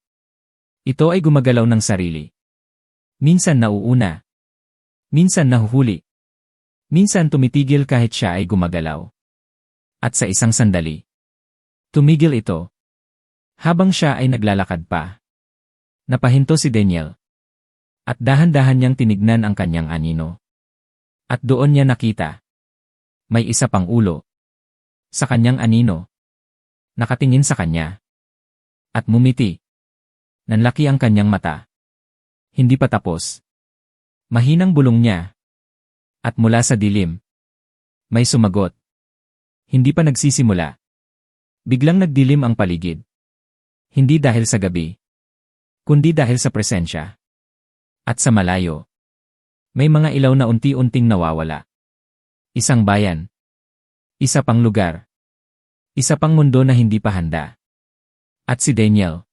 Ito ay gumagalaw ng sarili. Minsan nauuna. Minsan nahuhuli. Minsan tumitigil kahit siya ay gumagalaw. At sa isang sandali, Tumigil ito. Habang siya ay naglalakad pa. Napahinto si Daniel. At dahan-dahan niyang tinignan ang kanyang anino. At doon niya nakita. May isa pang ulo. Sa kanyang anino. Nakatingin sa kanya. At mumiti. Nanlaki ang kanyang mata. Hindi pa tapos. Mahinang bulong niya. At mula sa dilim. May sumagot. Hindi pa nagsisimula. Biglang nagdilim ang paligid. Hindi dahil sa gabi. Kundi dahil sa presensya. At sa malayo. May mga ilaw na unti-unting nawawala. Isang bayan. Isa pang lugar. Isa pang mundo na hindi pa handa. At si Daniel.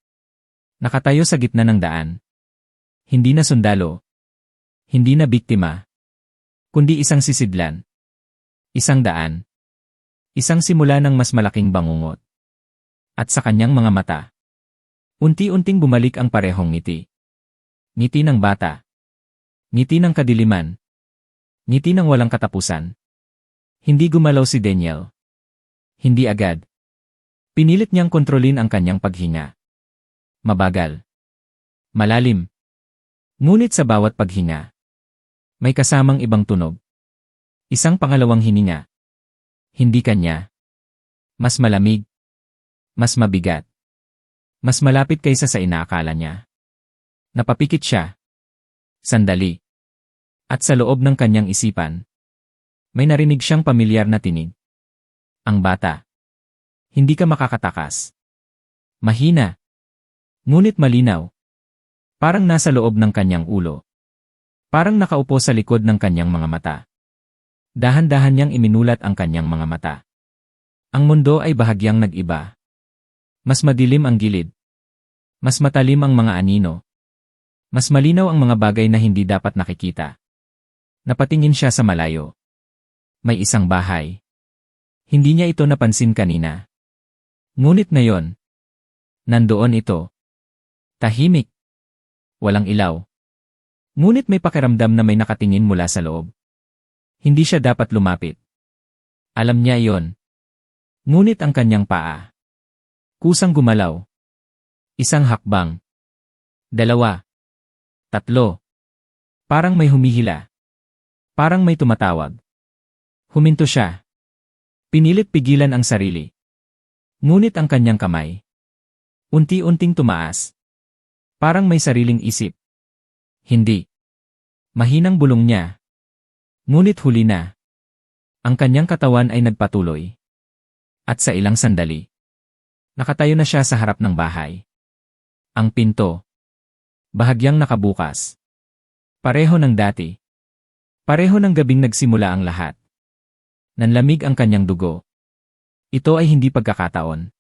Nakatayo sa gitna ng daan. Hindi na sundalo. Hindi na biktima. Kundi isang sisidlan. Isang daan. Isang simula ng mas malaking bangungot. At sa kanyang mga mata. Unti-unting bumalik ang parehong ngiti. Ngiti ng bata. Ngiti ng kadiliman. Ngiti ng walang katapusan. Hindi gumalaw si Daniel. Hindi agad. Pinilit niyang kontrolin ang kanyang paghinga. Mabagal. Malalim. Ngunit sa bawat paghinga, may kasamang ibang tunog. Isang pangalawang hininga. Hindi kanya. Mas malamig. Mas mabigat. Mas malapit kaysa sa inaakala niya. Napapikit siya. Sandali. At sa loob ng kanyang isipan, may narinig siyang pamilyar na tinig. Ang bata. Hindi ka makakatakas. Mahina. Ngunit malinaw. Parang nasa loob ng kanyang ulo. Parang nakaupo sa likod ng kanyang mga mata. Dahan-dahan niyang iminulat ang kanyang mga mata. Ang mundo ay bahagyang nag-iba. Mas madilim ang gilid. Mas matalim ang mga anino. Mas malinaw ang mga bagay na hindi dapat nakikita. Napatingin siya sa malayo. May isang bahay. Hindi niya ito napansin kanina. Ngunit ngayon, nandoon ito. Tahimik. Walang ilaw. Ngunit may pakiramdam na may nakatingin mula sa loob. Hindi siya dapat lumapit. Alam niya iyon. Ngunit ang kanyang paa. Kusang gumalaw. Isang hakbang. 2. 3. Parang may humihila. Parang may tumatawag. Huminto siya. Pinilit pigilan ang sarili. Ngunit ang kanyang kamay. Unti-unting tumaas. Parang may sariling isip. Hindi. Mahinang bulong niya. Ngunit huli na. Ang kanyang katawan ay nagpatuloy. At sa ilang sandali, nakatayo na siya sa harap ng bahay. Ang pinto. Bahagyang nakabukas. Pareho ng dati. Pareho ng gabing nagsimula ang lahat. Nanlamig ang kanyang dugo. Ito ay hindi pagkakataon.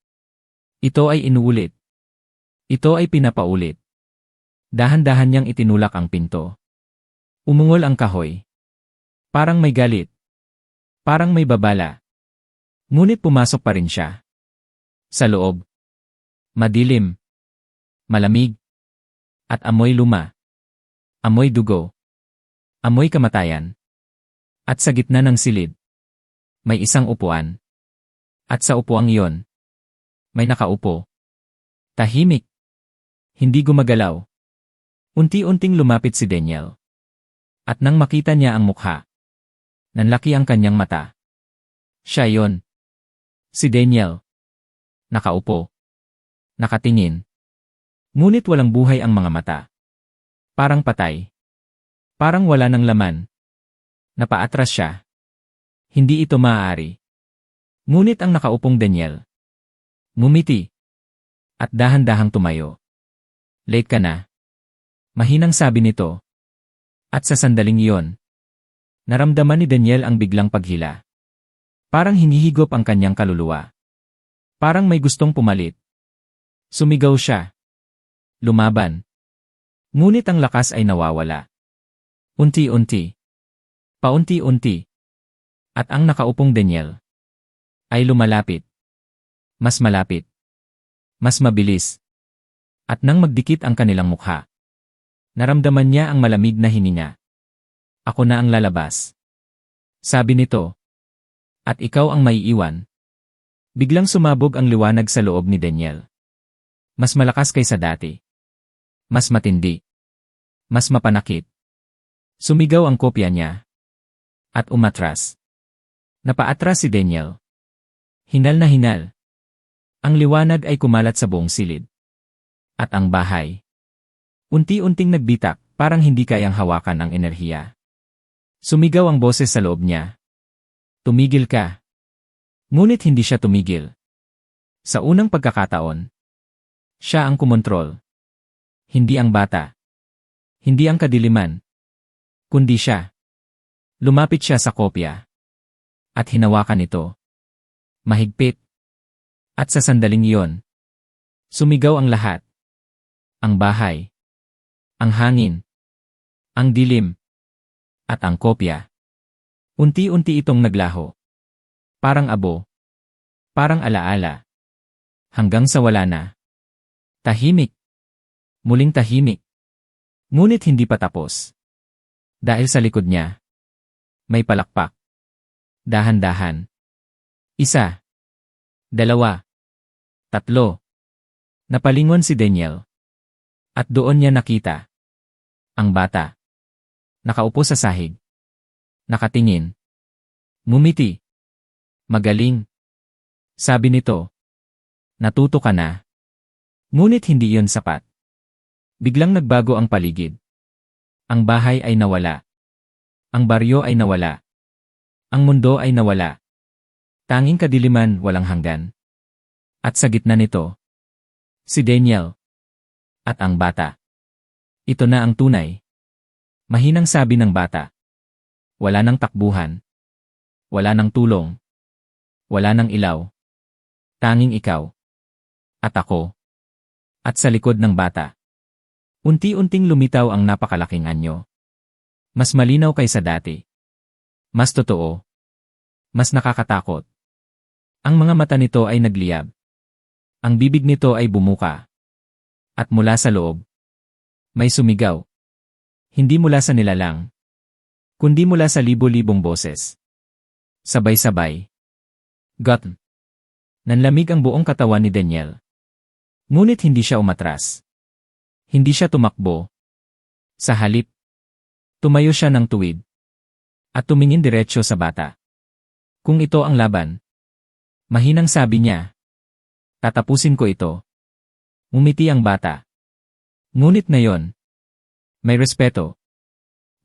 Ito ay inuulit. Ito ay pinapaulit. Dahan-dahan niyang itinulak ang pinto. Umungol ang kahoy. Parang may galit. Parang may babala. Ngunit pumasok pa rin siya. Sa loob. Madilim. Malamig. At amoy luma. Amoy dugo. Amoy kamatayan. At sa gitna ng silid, may isang upuan. At sa upuang iyon, may nakaupo. Tahimik. Hindi gumagalaw. Unti-unting lumapit si Daniel. At nang makita niya ang mukha, nanlaki ang kanyang mata. Siya yon. Si Daniel. Nakaupo. Nakatingin. Ngunit walang buhay ang mga mata. Parang patay. Parang wala ng laman. Napaatras siya. Hindi ito maaari. Ngunit ang nakaupong Daniel. Ngumiti. At dahan-dahang tumayo. Late ka na. Mahinang sabi nito. At sa sandaling iyon, naramdaman ni Daniel ang biglang paghila. Parang hinihigop ang kanyang kaluluwa. Parang may gustong pumalit. Sumigaw siya. Lumaban. Ngunit ang lakas ay nawawala. Unti-unti. Paunti-unti. At ang nakaupong Daniel ay lumalapit. Mas malapit. Mas mabilis. At nang magdikit ang kanilang mukha, naramdaman niya ang malamig na hininga. Ako na ang lalabas. Sabi nito. At ikaw ang maiiwan. Biglang sumabog ang liwanag sa loob ni Daniel. Mas malakas kaysa dati. Mas matindi. Mas mapanakit. Sumigaw ang kopya niya. At umatras. Napaatras si Daniel. Hinal na hinal. Ang liwanag ay kumalat sa buong silid. At ang bahay. Unti-unting nagbitak, parang hindi kayang hawakan ang enerhiya. Sumigaw ang boses sa loob niya. Tumigil ka. Ngunit hindi siya tumigil. Sa unang pagkakataon, siya ang kumontrol. Hindi ang bata. Hindi ang kadiliman. Kundi siya. Lumapit siya sa kopya. At hinawakan ito. Mahigpit. At sa sandaling iyon, sumigaw ang lahat. Ang bahay. Ang hangin. Ang dilim. At ang kopya. Unti-unti itong naglaho. Parang abo. Parang alaala. Hanggang sa wala na. Tahimik. Muling tahimik. Ngunit hindi pa tapos. Dahil sa likod niya, may palakpak. Dahan-dahan. Isa. Dalawa. Tatlo. Napalingon si Daniel. At doon niya nakita. Ang bata. Nakaupo sa sahig. Nakatingin. Ngumiti. Magaling. Sabi nito. Natuto ka na. Ngunit hindi iyon sapat. Biglang nagbago ang paligid. Ang bahay ay nawala. Ang baryo ay nawala. Ang mundo ay nawala. Tanging kadiliman walang hanggan. At sa gitna nito, si Daniel. At ang bata. Ito na ang tunay. Mahinang sabi ng bata. Wala nang takbuhan. Wala nang tulong. Wala nang ilaw. Tanging ikaw. At ako. At sa likod ng bata. Unti-unting lumitaw ang napakalaking anyo. Mas malinaw kaysa dati. Mas totoo. Mas nakakatakot. Ang mga mata nito ay nagliyab. Ang bibig nito ay bumuka. At mula sa loob, may sumigaw. Hindi mula sa nilalang, kundi mula sa libo-libong boses. Sabay-sabay. Gotten. Nanlamig ang buong katawan ni Daniel. Ngunit hindi siya umatras. Hindi siya tumakbo. Sa halip, tumayo siya ng tuwid. At tumingin diretsyo sa bata. Kung ito ang laban, mahinang sabi niya, tatapusin ko ito. Ngumiti ang bata. Ngunit ngayon, may respeto,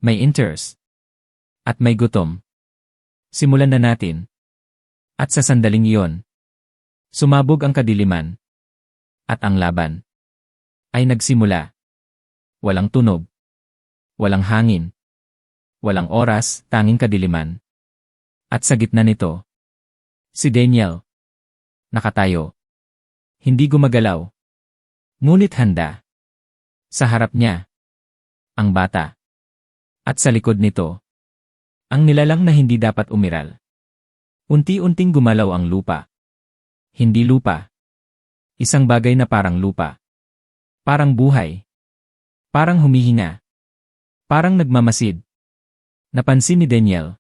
may interest, at may gutom. Simulan na natin. At sa sandaling iyon, sumabog ang kadiliman. At ang laban ay nagsimula. Walang tunog. Walang hangin. Walang oras, tanging kadiliman. At sa gitna nito, si Daniel. Nakatayo. Hindi gumagalaw. Ngunit handa. Sa harap niya, ang bata. At sa likod nito, ang nilalang na hindi dapat umiral. Unti-unting gumalaw ang lupa. Hindi lupa. Isang bagay na parang lupa. Parang buhay. Parang humihinga. Parang nagmamasid. Napansin ni Daniel.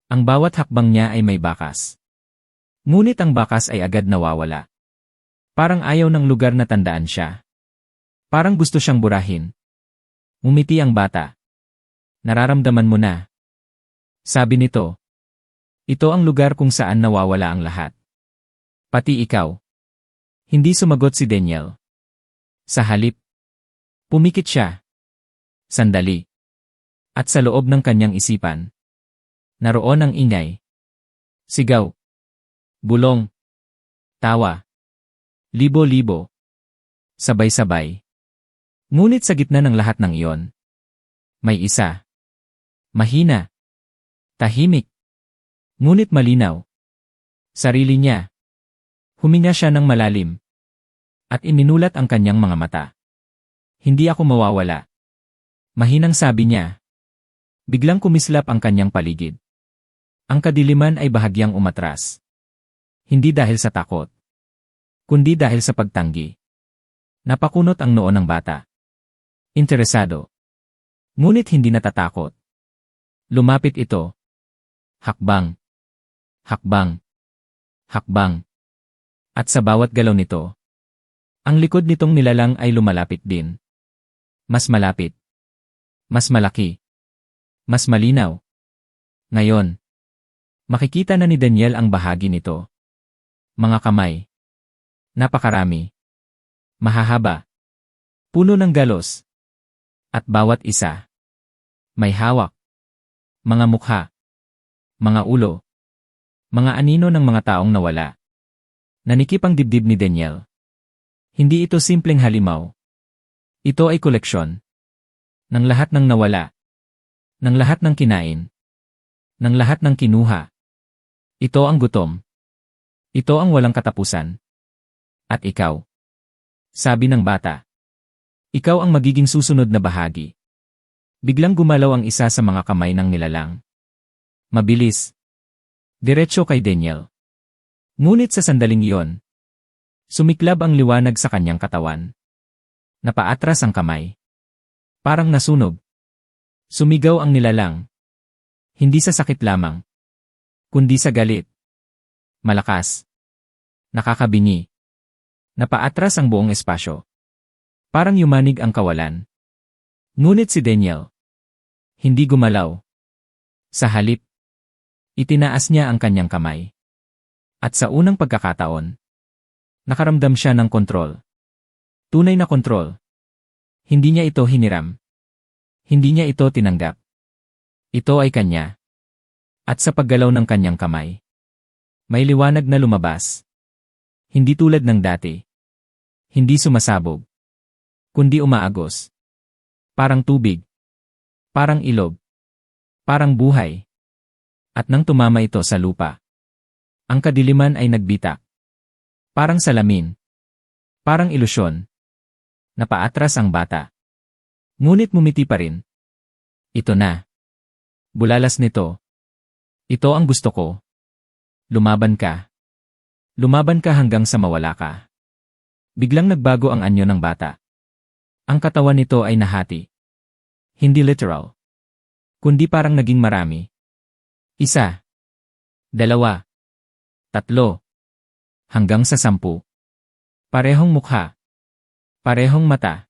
Ang bawat hakbang niya ay may bakas. Ngunit ang bakas ay agad nawawala. Parang ayaw ng lugar na tandaan siya. Parang gusto siyang burahin. Ngumiti ang bata. Nararamdaman mo na. Sabi nito. Ito ang lugar kung saan nawawala ang lahat. Pati ikaw. Hindi sumagot si Daniel. Sa halip, pumikit siya. Sandali. At sa loob ng kanyang isipan, naroon ang ingay. Sigaw. Bulong. Tawa. Libo-libo. Sabay-sabay. Ngunit sa gitna ng lahat ng iyon, may isa. Mahina. Tahimik. Ngunit malinaw. Sarili niya. Huminga siya ng malalim. At iminulat ang kanyang mga mata. Hindi ako mawawala. Mahinang sabi niya. Biglang kumislap ang kanyang paligid. Ang kadiliman ay bahagyang umatras. Hindi dahil sa takot, kundi dahil sa pagtanggi. Napakunot ang noo ng bata. Interesado. Ngunit hindi natatakot. Lumapit ito. Hakbang. Hakbang. Hakbang. At sa bawat galaw nito, ang likod nitong nilalang ay lumalapit din. Mas malapit. Mas malaki. Mas malinaw. Ngayon, makikita na ni Daniel ang bahagi nito. Mga kamay. Napakarami. Mahahaba. Puno ng galos. At bawat isa may hawak. Mga mukha. Mga ulo. Mga anino ng mga taong nawala. Nanikip ang dibdib ni Daniel. Hindi ito simpleng halimaw. Ito ay koleksyon. Ng lahat ng nawala. Ng lahat ng kinain. Ng lahat ng kinuha. Ito ang gutom. Ito ang walang katapusan. At ikaw. Sabi ng bata. Ikaw ang magiging susunod na bahagi. Biglang gumalaw ang isa sa mga kamay ng nilalang. Mabilis. Diretso kay Daniel. Ngunit sa sandaling iyon, sumiklab ang liwanag sa kanyang katawan. Napaatras ang kamay. Parang nasunog. Sumigaw ang nilalang. Hindi sa sakit lamang, kundi sa galit. Malakas. Nakakabingi. Napaatras ang buong espasyo. Parang yumanig ang kawalan. Ngunit si Daniel, hindi gumalaw. Sa halip, itinaas niya ang kanyang kamay. At sa unang pagkakataon, nakaramdam siya ng kontrol. Tunay na kontrol. Hindi niya ito hiniram. Hindi niya ito tinanggap. Ito ay kanya. At sa paggalaw ng kanyang kamay, may liwanag na lumabas. Hindi tulad ng dati. Hindi sumasabog. Kundi umaagos. Parang tubig. Parang ilog. Parang buhay. At nang tumama ito sa lupa, ang kadiliman ay nagbitak. Parang salamin. Parang ilusyon. Napaatras ang bata. Ngunit mumiti pa rin. Ito na. Bulalas nito. Ito ang gusto ko. Lumaban ka. Lumaban ka hanggang sa mawala ka. Biglang nagbago ang anyo ng bata. Ang katawan nito ay nahati. Hindi literal. Kundi parang naging marami. Isa. Dalawa. Tatlo. Hanggang sa 10. Parehong mukha. Parehong mata.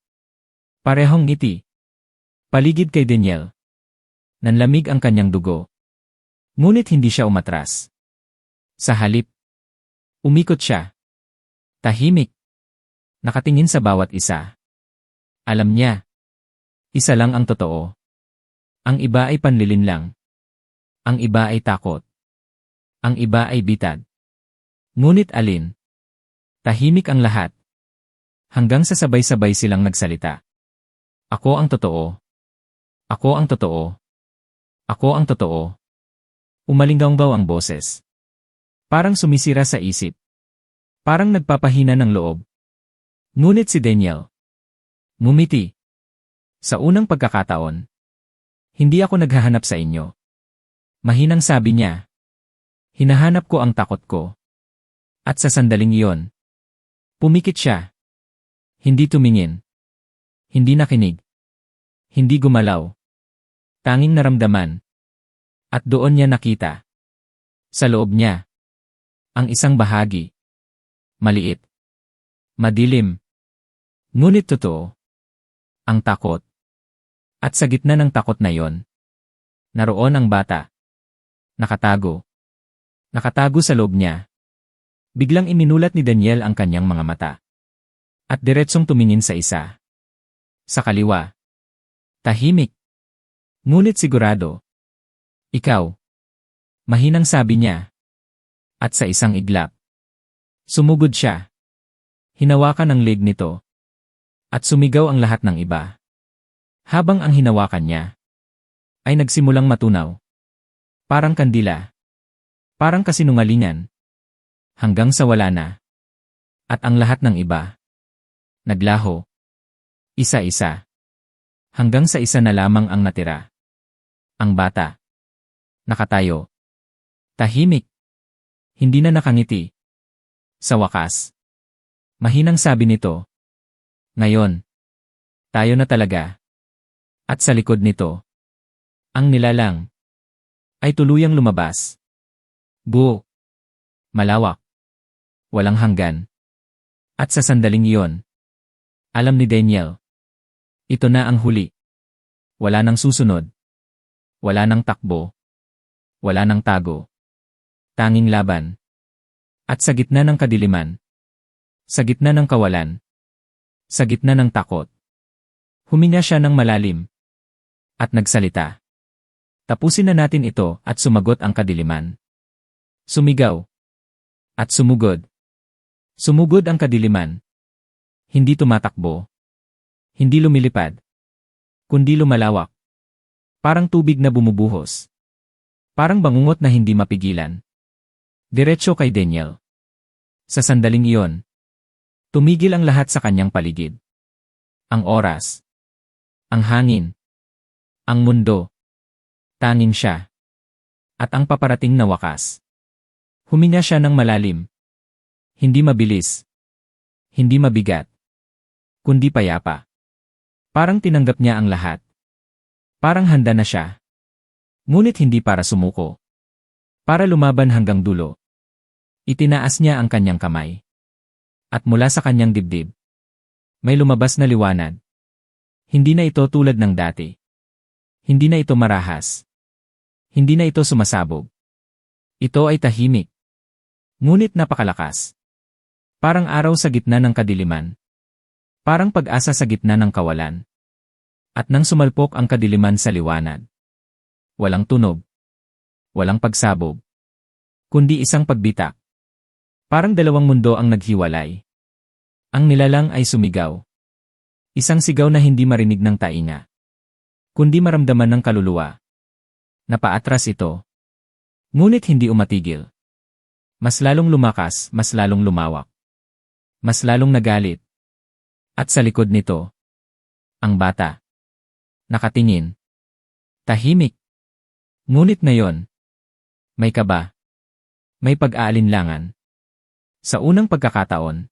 Parehong ngiti. Paligid kay Daniel. Nanlamig ang kanyang dugo. Ngunit hindi siya umatras. Sa halip, umikot siya. Tahimik. Nakatingin sa bawat isa. Alam niya. Isa lang ang totoo. Ang iba ay panlilin lang. Ang iba ay takot. Ang iba ay bitad. Ngunit alin? Tahimik ang lahat. Hanggang sa sabay-sabay silang nagsalita. Ako ang totoo. Ako ang totoo. Ako ang totoo. Umalinggaw ang boses. Parang sumisira sa isip. Parang nagpapahina ng loob. Ngunit si Daniel, ngumiti. Sa unang pagkakataon, hindi ako naghahanap sa inyo. Mahinang sabi niya. Hinahanap ko ang takot ko. At sa sandaling iyon, pumikit siya. Hindi tumingin. Hindi nakinig. Hindi gumalaw. Tanging naramdaman. At doon niya nakita. Sa loob niya. Ang isang bahagi. Maliit. Madilim. Ngunit totoo. Ang takot. At sa gitna ng takot na yon, naroon ang bata. Nakatago. Nakatago sa loob niya. Biglang iminulat ni Daniel ang kanyang mga mata. At diretsong tumingin sa isa. Sa kaliwa. Tahimik. Ngunit sigurado. Ikaw. Mahinang sabi niya. At sa isang iglap. Sumugod siya. Hinawakan ang leg nito. At sumigaw ang lahat ng iba. Habang ang hinawakan niya ay nagsimulang matunaw. Parang kandila. Parang kasinungalingan. Hanggang sa wala na. At ang lahat ng iba. Naglaho. Isa-isa. Hanggang sa isa na lamang ang natira. Ang bata. Nakatayo. Tahimik. Hindi na nakangiti. Sa wakas. Mahinang sabi nito. Ngayon. Tayo na talaga. At sa likod nito. Ang nilalang. Ay tuluyang lumabas. Buo. Malawak. Walang hanggan. At sa sandaling iyon, alam ni Daniel. Ito na ang huli. Wala nang susunod. Wala nang takbo. Wala nang tago. Tanging laban. At sa gitna ng kadiliman, sa gitna ng kawalan, sa gitna ng takot, huminga siya ng malalim. At nagsalita. Tapusin na natin ito at sumagot ang kadiliman. Sumigaw. At sumugod. Sumugod ang kadiliman. Hindi tumatakbo. Hindi lumilipad. Kundi lumalawak. Parang tubig na bumubuhos. Parang bangungot na hindi mapigilan. Diretso kay Daniel. Sa sandaling iyon, tumigil ang lahat sa kanyang paligid. Ang oras. Ang hangin. Ang mundo. Tanging siya. At ang paparating na wakas. Huminga siya ng malalim. Hindi mabilis. Hindi mabigat. Kundi payapa. Parang tinanggap niya ang lahat. Parang handa na siya. Ngunit hindi para sumuko. Para lumaban hanggang dulo. Itinaas niya ang kanyang kamay. At mula sa kanyang dibdib, may lumabas na liwanag. Hindi na ito tulad ng dati. Hindi na ito marahas. Hindi na ito sumasabog. Ito ay tahimik. Ngunit napakalakas. Parang araw sa gitna ng kadiliman. Parang pag-asa sa gitna ng kawalan. At nang sumalpok ang kadiliman sa liwanag. Walang tunog. Walang pagsabog. Kundi isang pagbitak. Parang dalawang mundo ang naghiwalay. Ang nilalang ay sumigaw. Isang sigaw na hindi marinig ng tainga. Kundi maramdaman ng kaluluwa. Napaatras ito. Ngunit hindi umatigil. Mas lalong lumakas, mas lalong lumawak. Mas lalong nagalit. At sa likod nito, ang bata. Nakatingin. Tahimik. Ngunit ngayon, may kaba. May pag-aalinlangan. Sa unang pagkakataon,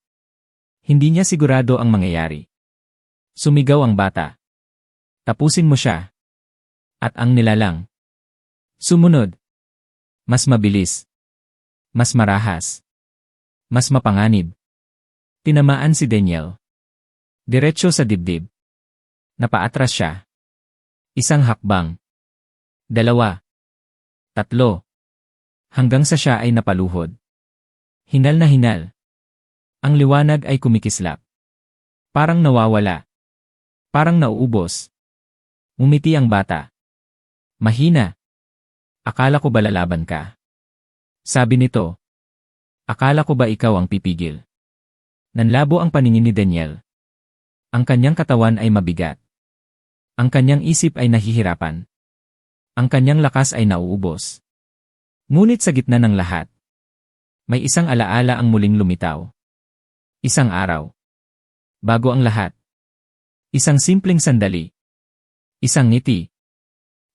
hindi niya sigurado ang mangyayari. Sumigaw ang bata. Tapusin mo siya. At ang nilalang. Sumunod. Mas mabilis. Mas marahas. Mas mapanganib. Tinamaan si Daniel. Diretso sa dibdib. Napaatras siya. Isang hakbang. 2. 3. Hanggang sa siya ay napaluhod. Hinal na hinal. Ang liwanag ay kumikislap. Parang nawawala. Parang nauubos. Umiti ang bata. Mahina. Akala ko ba lalaban ka? Sabi nito. Akala ko ba ikaw ang pipigil? Nanlabo ang paningin ni Daniel. Ang kanyang katawan ay mabigat. Ang kanyang isip ay nahihirapan. Ang kanyang lakas ay nauubos. Ngunit sa gitna ng lahat, may isang alaala ang muling lumitaw. Isang araw. Bago ang lahat. Isang simpleng sandali. Isang ngiti.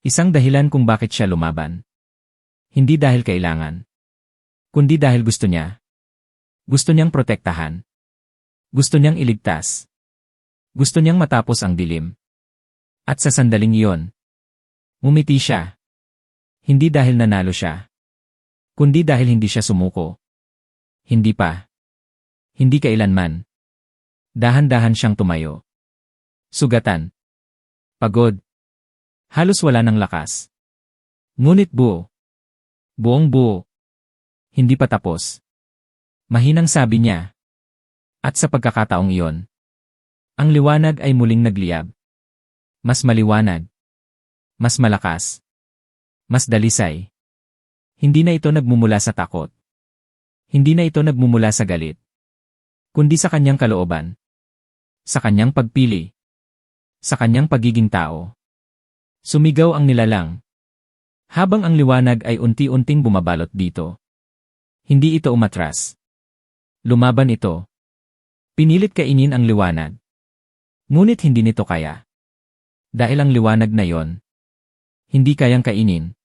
Isang dahilan kung bakit siya lumaban. Hindi dahil kailangan. Kundi dahil gusto niya. Gusto niyang protektahan. Gusto niyang iligtas. Gusto niyang matapos ang dilim. At sa sandaling iyon, ngumiti siya. Hindi dahil nanalo siya. Kundi dahil hindi siya sumuko. Hindi pa. Hindi kailanman. Dahan-dahan siyang tumayo. Sugatan. Pagod. Halos wala ng lakas. Ngunit buo. Buong buo. Hindi pa tapos. Mahinang sabi niya. At sa pagkakataong iyon, ang liwanag ay muling nagliyab. Mas maliwanag. Mas malakas. Mas dalisay. Hindi na ito nagmumula sa takot. Hindi na ito nagmumula sa galit. Kundi sa kanyang kalooban. Sa kanyang pagpili. Sa kanyang pagiging tao. Sumigaw ang nilalang. Habang ang liwanag ay unti-unting bumabalot dito. Hindi ito umatras. Lumaban ito. Pinilit kainin ang liwanag. Ngunit hindi nito kaya. Dahil ang liwanag na yon, hindi kayang kainin.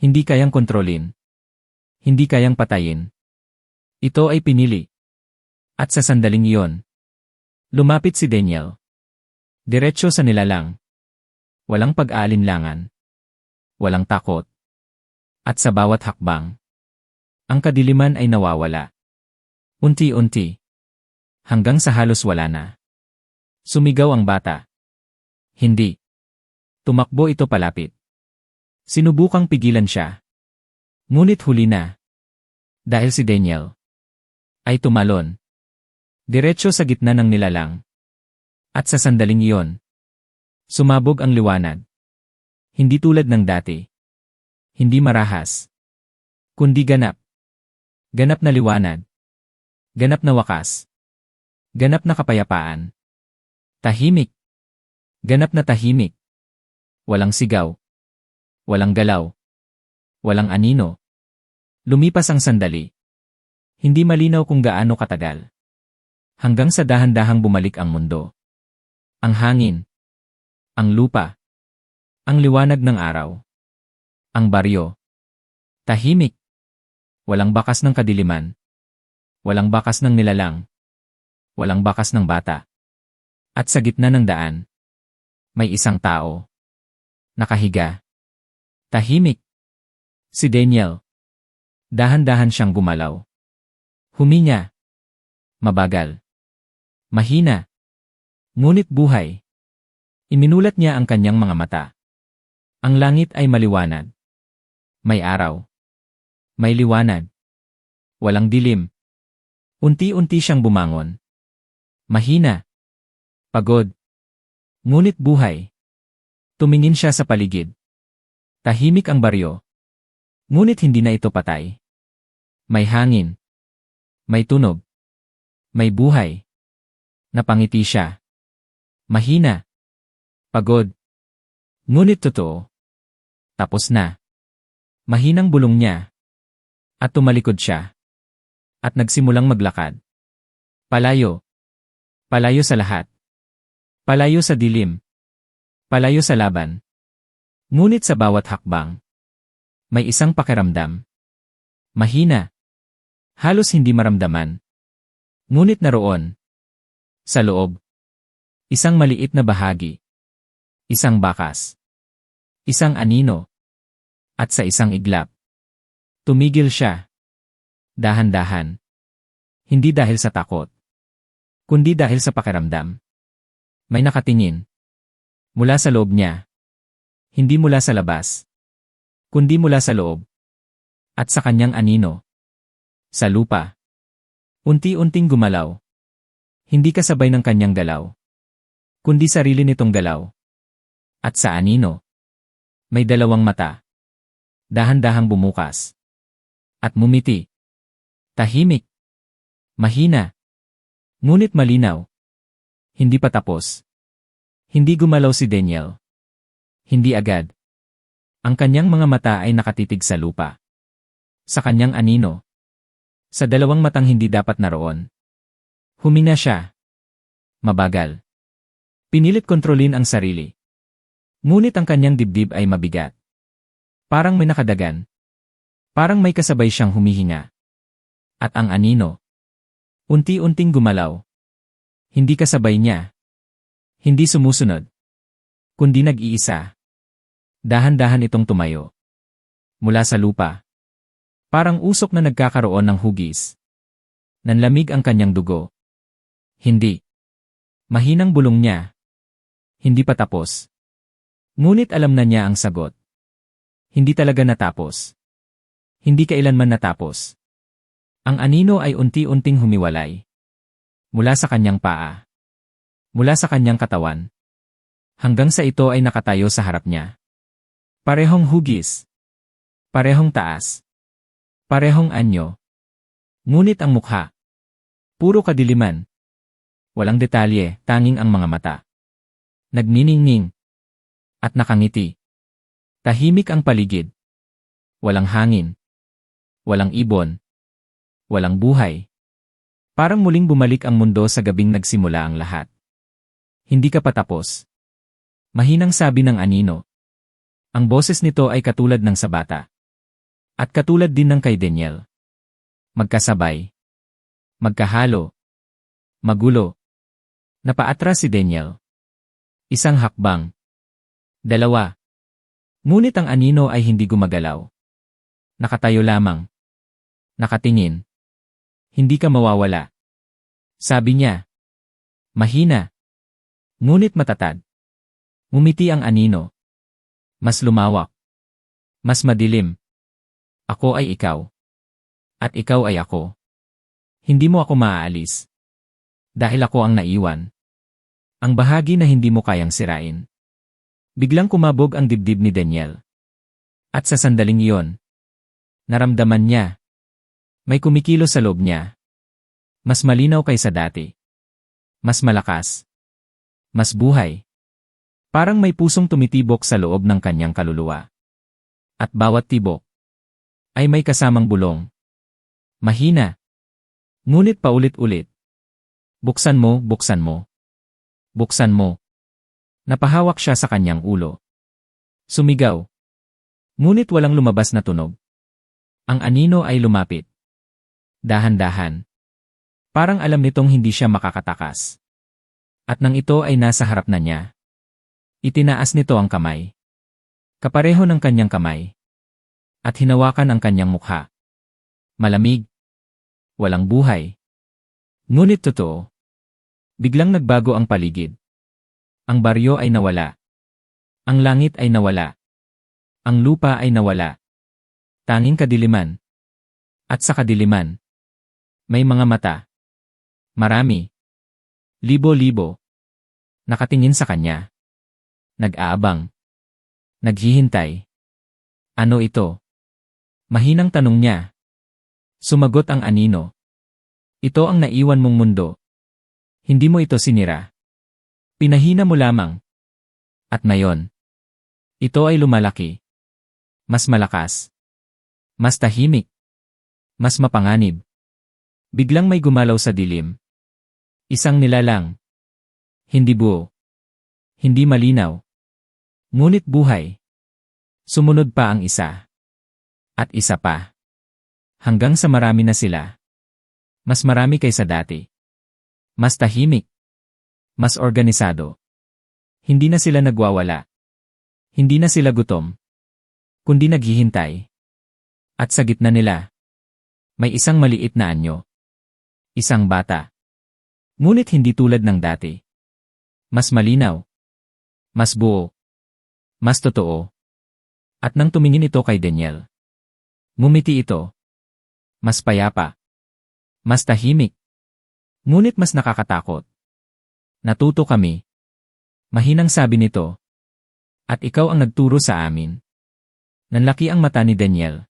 Hindi kayang kontrolin. Hindi kayang patayin. Ito ay pinili. At sa sandaling iyon, lumapit si Daniel. Diretso sa nilalang. Walang pag-aalinlangan. Walang takot. At sa bawat hakbang, ang kadiliman ay nawawala. Unti-unti. Hanggang sa halos wala na. Sumigaw ang bata. Hindi. Tumakbo ito palapit. Sinubukang pigilan siya. Ngunit huli na. Dahil si Daniel ay tumalon. Diretso sa gitna ng nilalang. At sa sandaling iyon, sumabog ang liwanag. Hindi tulad ng dati. Hindi marahas. Kundi ganap. Ganap na liwanag. Ganap na wakas. Ganap na kapayapaan. Tahimik. Ganap na tahimik. Walang sigaw. Walang galaw. Walang anino. Lumipas ang sandali. Hindi malinaw kung gaano katagal. Hanggang sa dahan-dahang bumalik ang mundo. Ang hangin. Ang lupa. Ang liwanag ng araw. Ang baryo. Tahimik. Walang bakas ng kadiliman. Walang bakas ng nilalang. Walang bakas ng bata. At sa gitna ng daan, may isang tao. Nakahiga. Tahimik. Si Daniel. Dahan-dahan siyang gumalaw. Huminga. Mabagal. Mahina. Ngunit buhay. Iminulat niya ang kanyang mga mata. Ang langit ay maliwanag. May araw. May liwanag. Walang dilim. Unti-unti siyang bumangon. Mahina. Pagod. Ngunit buhay. Tumingin siya sa paligid. Tahimik ang baryo. Ngunit hindi na ito patay. May hangin. May tunog. May buhay. Napangiti siya. Mahina. Pagod. Ngunit totoo. Tapos na. Mahinang bulong niya. At tumalikod siya. At nagsimulang maglakad. Palayo. Palayo sa lahat. Palayo sa dilim. Palayo sa laban. Ngunit sa bawat hakbang, may isang pakiramdam. Mahina. Halos hindi maramdaman. Ngunit naroon. Sa loob. Isang maliit na bahagi. Isang bakas. Isang anino. At sa isang iglap. Tumigil siya. Dahan-dahan. Hindi dahil sa takot. Kundi dahil sa pakiramdam. May nakatingin. Mula sa loob niya. Hindi mula sa labas. Kundi mula sa loob. At sa kanyang anino. Sa lupa. Unti-unting gumalaw. Hindi kasabay ng kanyang galaw. Kundi sarili nitong galaw. At sa anino. May dalawang mata. Dahan-dahang bumukas. At mumiti. Tahimik. Mahina. Ngunit malinaw. Hindi pa tapos. Hindi gumalaw si Daniel. Hindi agad. Ang kanyang mga mata ay nakatitig sa lupa. Sa kanyang anino. Sa dalawang matang hindi dapat naroon. Humina siya. Mabagal. Pinilit kontrolin ang sarili. Ngunit ang kanyang dibdib ay mabigat. Parang may nakadagan. Parang may kasabay siyang humihinga. At ang anino. Unti-unting gumalaw. Hindi kasabay niya. Hindi sumusunod. Kundi nag-iisa. Dahan-dahan itong tumayo. Mula sa lupa. Parang usok na nagkakaroon ng hugis. Nanlamig ang kanyang dugo. Hindi. Mahinang bulong niya. Hindi pa tapos. Ngunit alam na niya ang sagot. Hindi talaga natapos. Hindi kailanman natapos. Ang anino ay unti-unting humiwalay. Mula sa kanyang paa. Mula sa kanyang katawan. Hanggang sa ito ay nakatayo sa harap niya. Parehong hugis. Parehong taas. Parehong anyo. Ngunit ang mukha. Puro kadiliman. Walang detalye, tanging ang mga mata. Nagniningning. At nakangiti. Tahimik ang paligid. Walang hangin. Walang ibon. Walang buhay. Parang muling bumalik ang mundo sa gabing nagsimula ang lahat. Hindi ka pa tapos. Mahinang sabi ng anino. Ang boses nito ay katulad ng sa bata. At katulad din ng kay Daniel. Magkasabay. Magkahalo. Magulo. Napaatras si Daniel. Isang hakbang. Dalawa. Ngunit ang anino ay hindi gumagalaw. Nakatayo lamang. Nakatingin. Hindi ka mawawala. Sabi niya. Mahina. Ngunit matatag. Ngumiti ang anino. Mas lumawak. Mas madilim. Ako ay ikaw. At ikaw ay ako. Hindi mo ako maaalis. Dahil ako ang naiwan. Ang bahagi na hindi mo kayang sirain. Biglang kumabog ang dibdib ni Daniel. At sa sandaling iyon, naramdaman niya. May kumikilo sa loob niya. Mas malinaw kaysa dati. Mas malakas. Mas buhay. Parang may pusong tumitibok sa loob ng kanyang kaluluwa. At bawat tibok ay may kasamang bulong. Mahina. Ngunit paulit-ulit. Buksan mo, buksan mo. Buksan mo. Napahawak siya sa kanyang ulo. Sumigaw. Ngunit walang lumabas na tunog. Ang anino ay lumapit. Dahan-dahan. Parang alam nitong hindi siya makakatakas. At nang ito ay nasa harap na niya, itinaas nito ang kamay. Kapareho ng kanyang kamay. At hinawakan ang kanyang mukha. Malamig. Walang buhay. Ngunit totoo. Biglang nagbago ang paligid. Ang baryo ay nawala. Ang langit ay nawala. Ang lupa ay nawala. Tanging kadiliman. At sa kadiliman, may mga mata. Marami. Libo-libo. Nakatingin sa kanya. Nag-aabang. Naghihintay. Ano ito? Mahinang tanong niya. Sumagot ang anino. Ito ang naiwan mong mundo. Hindi mo ito sinira. Pinahina mo lamang. At ngayon, ito ay lumalaki. Mas malakas. Mas tahimik. Mas mapanganib. Biglang may gumalaw sa dilim. Isang nilalang. Hindi buo. Hindi malinaw. Ngunit buhay. Sumunod pa ang isa. At isa pa. Hanggang sa marami na sila. Mas marami kaysa dati. Mas tahimik. Mas organisado. Hindi na sila nagwawala. Hindi na sila gutom. Kundi naghihintay. At sa gitna nila, may isang maliit na anyo. Isang bata. Ngunit hindi tulad ng dati. Mas malinaw. Mas buo. Mas totoo. At nang tumingin ito kay Daniel, ngumiti ito. Mas payapa. Mas tahimik. Ngunit mas nakakatakot. Natuto kami. Mahinang sabi nito. At ikaw ang nagturo sa amin. Nanlaki ang mata ni Daniel.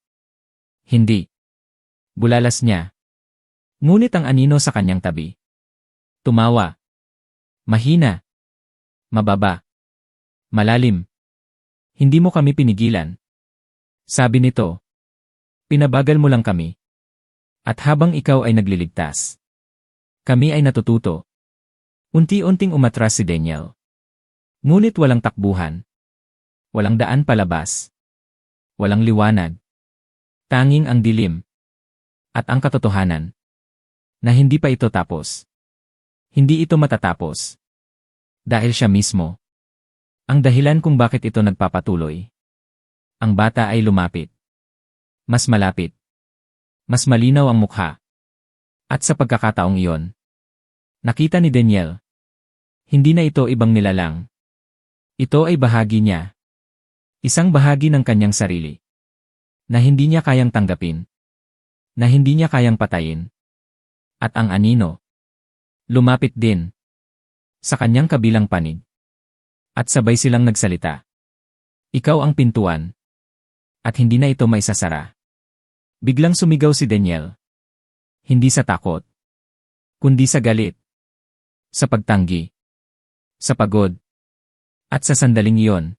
Hindi. Bulalas niya. Ngunit ang anino sa kanyang tabi. Tumawa. Mahina. Mababa. Malalim. Hindi mo kami pinigilan. Sabi nito. Pinabagal mo lang kami. At habang ikaw ay nagliligtas, kami ay natututo. Unti-unting umatras si Daniel. Ngunit walang takbuhan. Walang daan palabas. Walang liwanag. Tanging ang dilim. At ang katotohanan. Na hindi pa ito tapos. Hindi ito matatapos. Dahil siya mismo. Ang dahilan kung bakit ito nagpapatuloy. Ang bata ay lumapit. Mas malapit. Mas malinaw ang mukha. At sa pagkakataong iyon, nakita ni Daniel. Hindi na ito ibang nilalang. Ito ay bahagi niya. Isang bahagi ng kanyang sarili. Na hindi niya kayang tanggapin. Na hindi niya kayang patayin. At ang anino. Lumapit din. Sa kanyang kabilang panig. At sabay silang nagsalita. Ikaw ang pintuan. At hindi na ito maisasara. Biglang sumigaw si Daniel. Hindi sa takot. Kundi sa galit. Sa pagtanggi. Sa pagod. At sa sandaling iyon.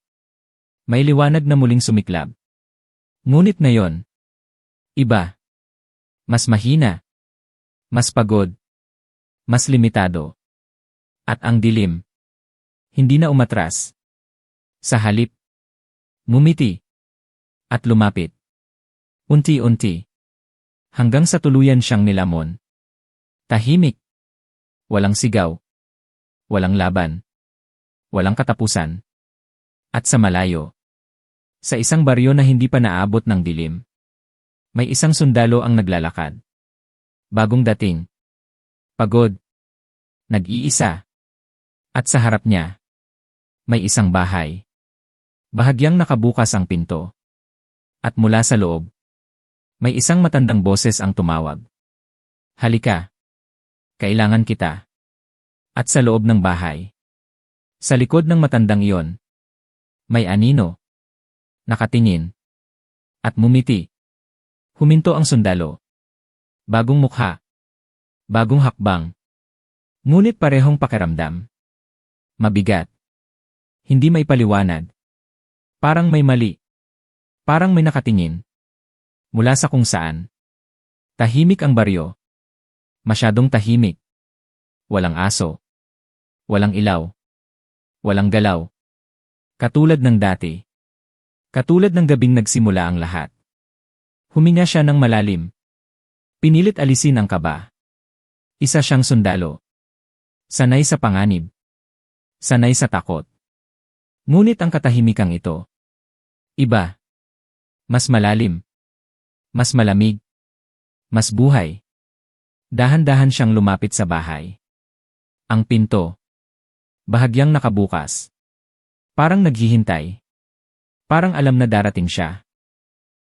May liwanag na muling sumiklab. Ngunit ngayon. Iba. Mas mahina. Mas pagod. Mas limitado. At ang dilim. Hindi na umatras. Sa halip. Ngumiti. At lumapit. Unti-unti. Hanggang sa tuluyan siyang nilamon. Tahimik. Walang sigaw. Walang laban. Walang katapusan. At sa malayo. Sa isang baryo na hindi pa naabot ng dilim. May isang sundalo ang naglalakad. Bagong dating. Pagod. Nag-iisa. At sa harap niya, may isang bahay. Bahagyang nakabukas ang pinto. At mula sa loob, may isang matandang boses ang tumawag. Halika. Kailangan kita. At sa loob ng bahay, sa likod ng matandang iyon, may anino. Nakatingin. At mumiti. Huminto ang sundalo. Bagong mukha. Bagong hakbang. Ngunit parehong pakiramdam. Mabigat. Hindi may paliwanag. Parang may mali. Parang may nakatingin. Mula sa kung saan. Tahimik ang baryo. Masyadong tahimik. Walang aso. Walang ilaw. Walang galaw. Katulad ng dati. Katulad ng gabing nagsimula ang lahat. Huminga siya ng malalim. Pinilit alisin ang kaba. Isa siyang sundalo. Sanay sa panganib. Sanay sa takot. Ngunit ang katahimikang ito. Iba. Mas malalim. Mas malamig. Mas buhay. Dahan-dahan siyang lumapit sa bahay. Ang pinto. Bahagyang nakabukas. Parang naghihintay. Parang alam na darating siya.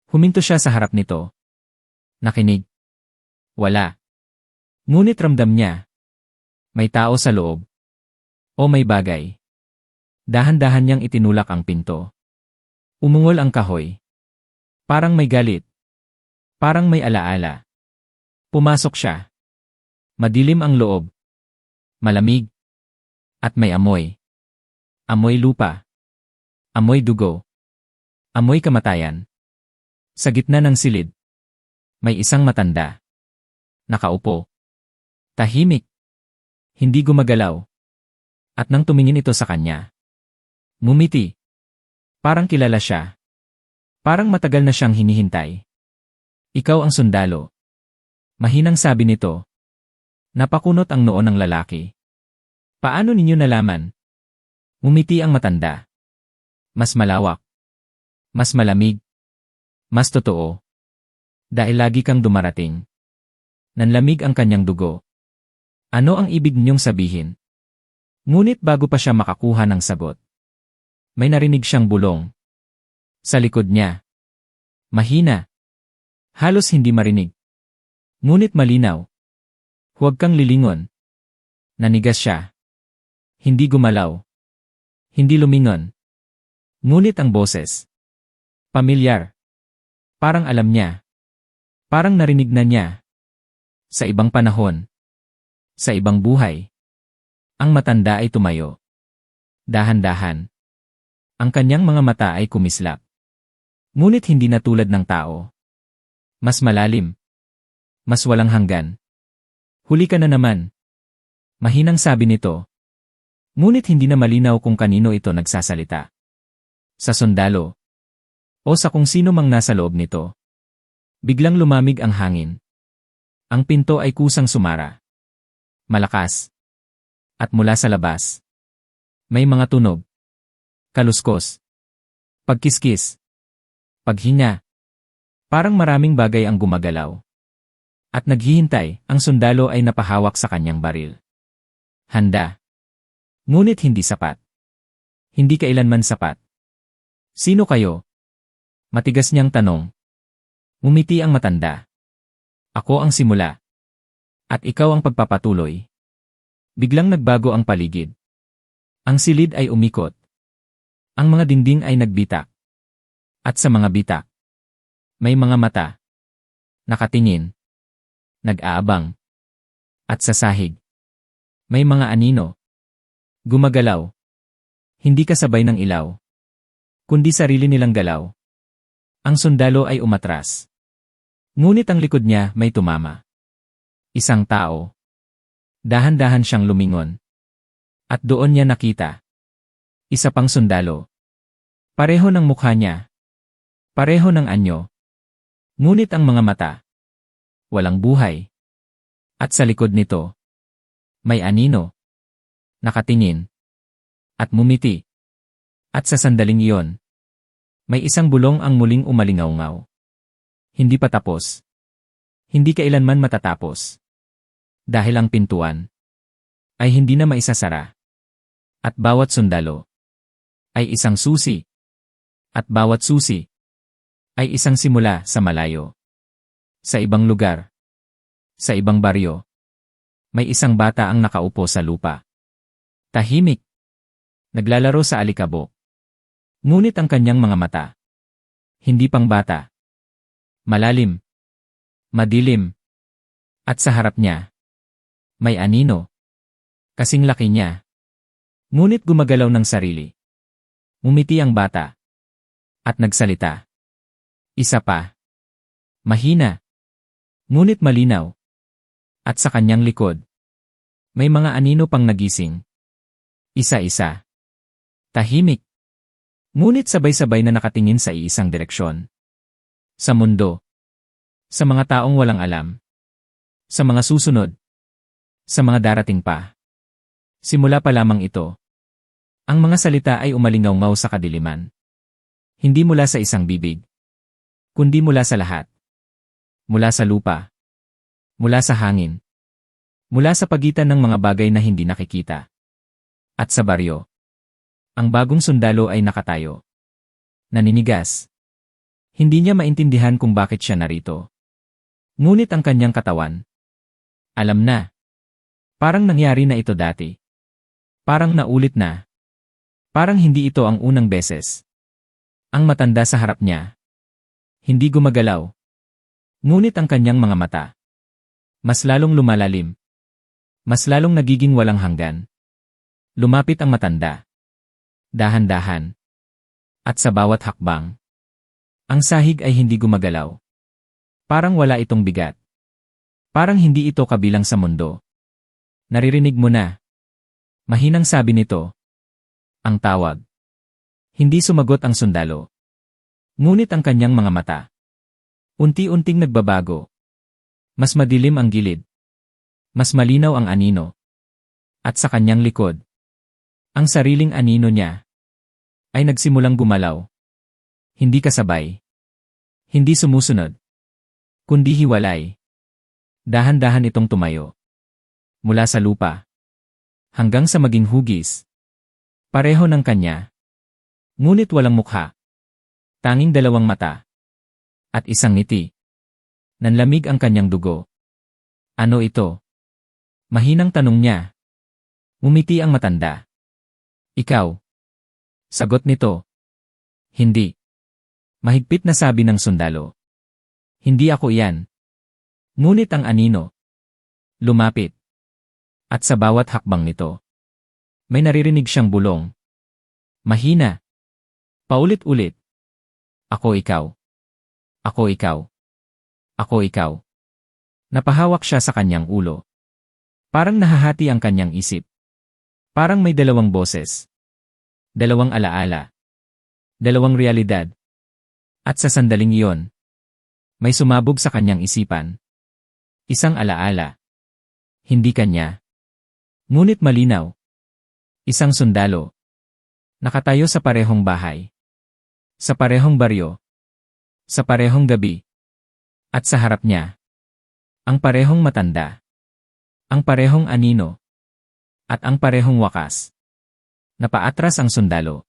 Huminto siya sa harap nito. Nakinig. Wala. Ngunit ramdam niya. May tao sa loob. O may bagay. Dahan-dahan niyang itinulak ang pinto. Umungol ang kahoy. Parang may galit. Parang may alaala. Pumasok siya. Madilim ang loob. Malamig. At may amoy. Amoy lupa. Amoy dugo. Amoy kamatayan. Sa gitna ng silid, may isang matanda. Nakaupo. Tahimik. Hindi gumagalaw. At nang tumingin ito sa kanya, ngumiti. Parang kilala siya. Parang matagal na siyang hinihintay. Ikaw ang sundalo. Mahinang sabi nito. Napakunot ang noo ng lalaki. Paano ninyo nalaman? Ngumiti ang matanda. Mas malawak. Mas malamig. Mas totoo. Dahil lagi kang dumarating. Nanlamig ang kanyang dugo. Ano ang ibig niyong sabihin? Ngunit bago pa siya makakuha ng sagot, may narinig siyang bulong. Sa likod niya. Mahina. Halos hindi marinig. Ngunit malinaw. Huwag kang lilingon. Nanigas siya. Hindi gumalaw. Hindi lumingon. Ngunit ang boses. Pamilyar. Parang alam niya. Parang narinig na niya. Sa ibang panahon. Sa ibang buhay. Ang matanda ay tumayo. Dahan-dahan. Ang kanyang mga mata ay kumislap. Ngunit hindi na tulad ng tao. Mas malalim. Mas walang hanggan. Huli ka na naman. Mahinang sabi nito. Ngunit hindi na malinaw kung kanino ito nagsasalita. Sa sundalo. O sa kung sino mang nasa loob nito. Biglang lumamig ang hangin. Ang pinto ay kusang sumara. Malakas. At mula sa labas. May mga tunog. Kaluskos. Pagkiskis. Paghinga. Parang maraming bagay ang gumagalaw. At naghihintay, ang sundalo ay napahawak sa kanyang baril. Handa. Ngunit hindi sapat. Hindi kailanman sapat. Sino kayo? Matigas niyang tanong. Ngumiti ang matanda. Ako ang simula. At ikaw ang pagpapatuloy. Biglang nagbago ang paligid. Ang silid ay umikot. Ang mga dingding ay nagbitak. At sa mga bitak, may mga mata. Nakatingin. Nag-aabang. At sa sahig, may mga anino. Gumagalaw. Hindi kasabay ng ilaw. Kundi sarili nilang galaw. Ang sundalo ay umatras. Ngunit ang likod niya may tumama. Isang tao. Dahan-dahan siyang lumingon. At doon niya nakita. Isa pang sundalo. Pareho ng mukha niya. Pareho ng anyo. Ngunit ang mga mata. Walang buhay. At sa likod nito. May anino. Nakatingin. At mumiti. At sa sandaling iyon. May isang bulong ang muling umalingaw-ngaw. Hindi pa tapos. Hindi kailanman matatapos. Dahil ang pintuan ay hindi na maisasara. At bawat sundalo ay isang susi. At bawat susi ay isang simula sa malayo. Sa ibang lugar, sa ibang baryo, may isang bata ang nakaupo sa lupa. Tahimik. Naglalaro sa alikabok. Ngunit ang kanyang mga mata, hindi pang bata. Malalim. Madilim. At sa harap niya, may anino. Kasing laki niya. Ngunit gumagalaw ng sarili. Umiti ang bata. At nagsalita. Isa pa. Mahina. Ngunit malinaw. At sa kanyang likod, may mga anino pang nagising. Isa-isa. Tahimik. Ngunit sabay-sabay na nakatingin sa iisang direksyon. Sa mundo. Sa mga taong walang alam. Sa mga susunod. Sa mga darating pa. Simula pa lamang ito. Ang mga salita ay umalingaw-ngaw sa kadiliman. Hindi mula sa isang bibig. Kundi mula sa lahat. Mula sa lupa. Mula sa hangin. Mula sa pagitan ng mga bagay na hindi nakikita. At sa baryo. Ang bagong sundalo ay nakatayo. Naninigas. Hindi niya maintindihan kung bakit siya narito. Ngunit ang kanyang katawan. Alam na. Parang nangyari na ito dati. Parang naulit na. Parang hindi ito ang unang beses. Ang matanda sa harap niya. Hindi gumagalaw. Ngunit ang kanyang mga mata. Mas lalong lumalalim. Mas lalong nagiging walang hanggan. Lumapit ang matanda. Dahan-dahan. At sa bawat hakbang, ang sahig ay hindi gumagalaw. Parang wala itong bigat. Parang hindi ito kabilang sa mundo. Naririnig mo na. Mahinang sabi nito. Ang tawag. Hindi sumagot ang sundalo. Ngunit ang kanyang mga mata. Unti-unting nagbabago. Mas madilim ang gilid. Mas malinaw ang anino. At sa kanyang likod, ang sariling anino niya ay nagsimulang gumalaw. Hindi kasabay. Hindi sumusunod. Kundi hiwalay. Dahan-dahan itong tumayo. Mula sa lupa. Hanggang sa maging hugis. Pareho ng kanya. Ngunit walang mukha. Tanging dalawang mata. At isang ngiti. Nanlamig ang kanyang dugo. Ano ito? Mahinang tanong niya. Umiti ang matanda. Ikaw. Sagot nito. Hindi. Mahigpit na sabi ng sundalo. Hindi ako iyan. Ngunit ang anino. Lumapit. At sa bawat hakbang nito, may naririnig siyang bulong. Mahina. Paulit-ulit. Ako ikaw. Ako ikaw. Ako ikaw. Napahawak siya sa kanyang ulo. Parang nahahati ang kanyang isip. Parang may dalawang boses. Dalawang alaala. Dalawang realidad. At sa sandaling iyon, may sumabog sa kanyang isipan. Isang alaala. Hindi kanya. Ngunit malinaw. Isang sundalo. Nakatayo sa parehong bahay. Sa parehong baryo. Sa parehong gabi. At sa harap niya. Ang parehong matanda. Ang parehong anino. At ang parehong wakas. Napaatras ang sundalo.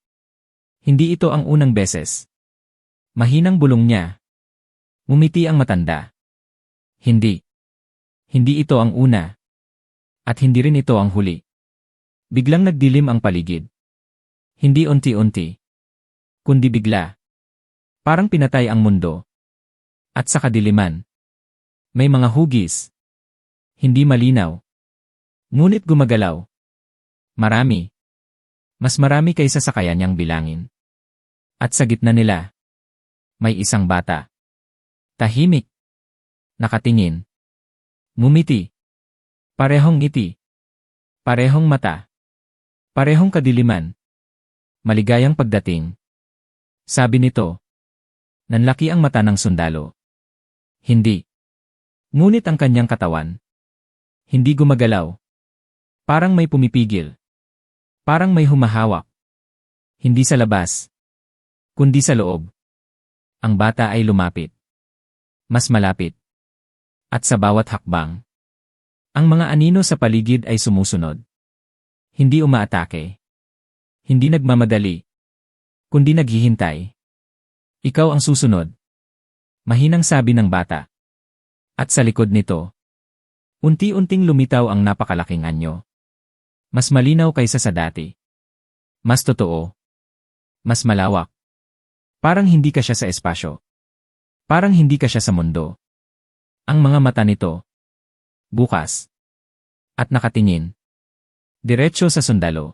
Hindi ito ang unang beses. Mahinang bulong niya. Ngumiti ang matanda. Hindi. Hindi ito ang una. At hindi rin ito ang huli. Biglang nagdilim ang paligid. Hindi unti-unti. Kundi bigla. Parang pinatay ang mundo. At sa kadiliman, may mga hugis. Hindi malinaw. Ngunit gumagalaw. Marami. Mas marami kaysa sa kaya niyang bilangin. At sa gitna nila, may isang bata. Tahimik. Nakatingin. Ngumiti. Parehong ngiti. Parehong mata. Parehong kadiliman. Maligayang pagdating. Sabi nito. Nanlaki ang mata ng sundalo. Hindi. Ngunit ang kanyang katawan. Hindi gumagalaw. Parang may pumipigil. Parang may humahawak. Hindi sa labas. Kundi sa loob. Ang bata ay lumapit. Mas malapit. At sa bawat hakbang, ang mga anino sa paligid ay sumusunod. Hindi umaatake. Hindi nagmamadali. Kundi naghihintay. Ikaw ang susunod. Mahinang sabi ng bata. At sa likod nito, unti-unting lumitaw ang napakalaking anyo. Mas malinaw kaysa sa dati. Mas totoo. Mas malawak. Parang hindi ka siya sa espasyo. Parang hindi ka siya sa mundo. Ang mga mata nito, bukas. At nakatingin. Diretso sa sundalo.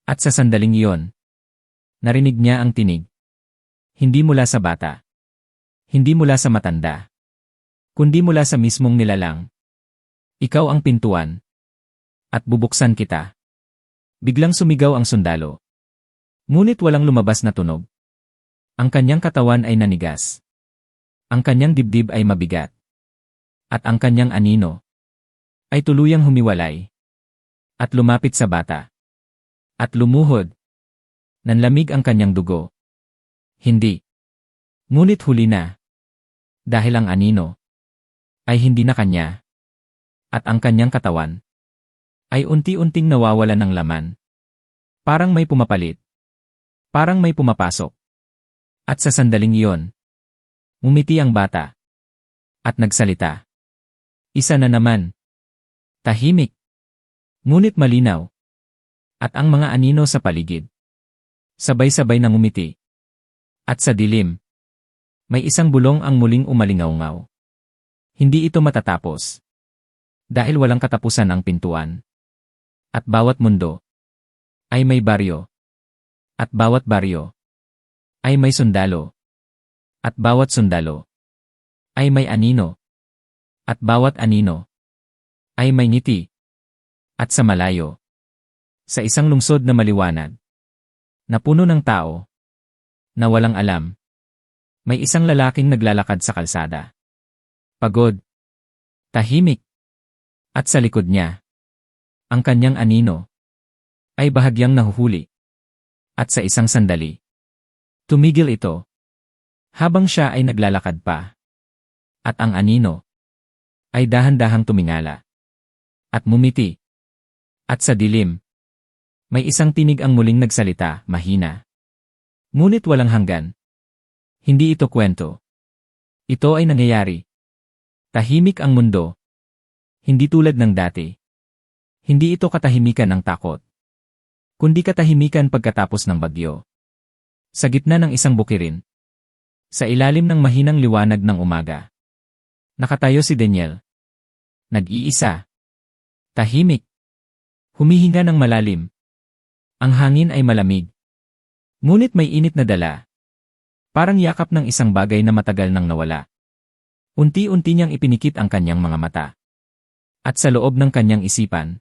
At sa sandaling iyon, narinig niya ang tinig. Hindi mula sa bata. Hindi mula sa matanda. Kundi mula sa mismong nilalang. Ikaw ang pintuan. At bubuksan kita. Biglang sumigaw ang sundalo. Ngunit walang lumabas na tunog. Ang kanyang katawan ay nanigas. Ang kanyang dibdib ay mabigat. At ang kanyang anino ay tuluyang humiwalay. At lumapit sa bata. At lumuhod. Nanlamig ang kanyang dugo. Hindi. Ngunit huli na. Dahil ang anino ay hindi na kanya. At ang kanyang katawan ay unti-unting nawawalan ng laman. Parang may pumapalit. Parang may pumapasok. At sa sandaling iyon, umiti ang bata. At nagsalita. Isa na naman. Tahimik. Ngunit malinaw. At ang mga anino sa paligid, sabay-sabay nang umiti. At sa dilim, may isang bulong ang muling umalingaw-ngaw. Hindi ito matatapos. Dahil walang katapusan ang pintuan. At bawat mundo ay may baryo. At bawat baryo ay may sundalo. At bawat sundalo ay may anino. At bawat anino ay may ngiti. At sa malayo, sa isang lungsod na maliwanag, na puno ng tao, na walang alam, may isang lalaking naglalakad sa kalsada. Pagod, tahimik, at sa likod niya, ang kanyang anino ay bahagyang nahuhuli. At sa isang sandali, tumigil ito, habang siya ay naglalakad pa. At ang anino ay dahan-dahang tumingala. At mumiti. At sa dilim, may isang tinig ang muling nagsalita, mahina. Ngunit walang hanggan. Hindi ito kwento. Ito ay nangyayari. Tahimik ang mundo. Hindi tulad ng dati. Hindi ito katahimikan ng takot. Kundi katahimikan pagkatapos ng bagyo. Sa gitna ng isang bukirin. Sa ilalim ng mahinang liwanag ng umaga. Nakatayo si Daniel. Nag-iisa. Tahimik. Humihinga ng malalim. Ang hangin ay malamig. Ngunit may init na dala. Parang yakap ng isang bagay na matagal nang nawala. Unti-unti niyang ipinikit ang kanyang mga mata. At sa loob ng kanyang isipan,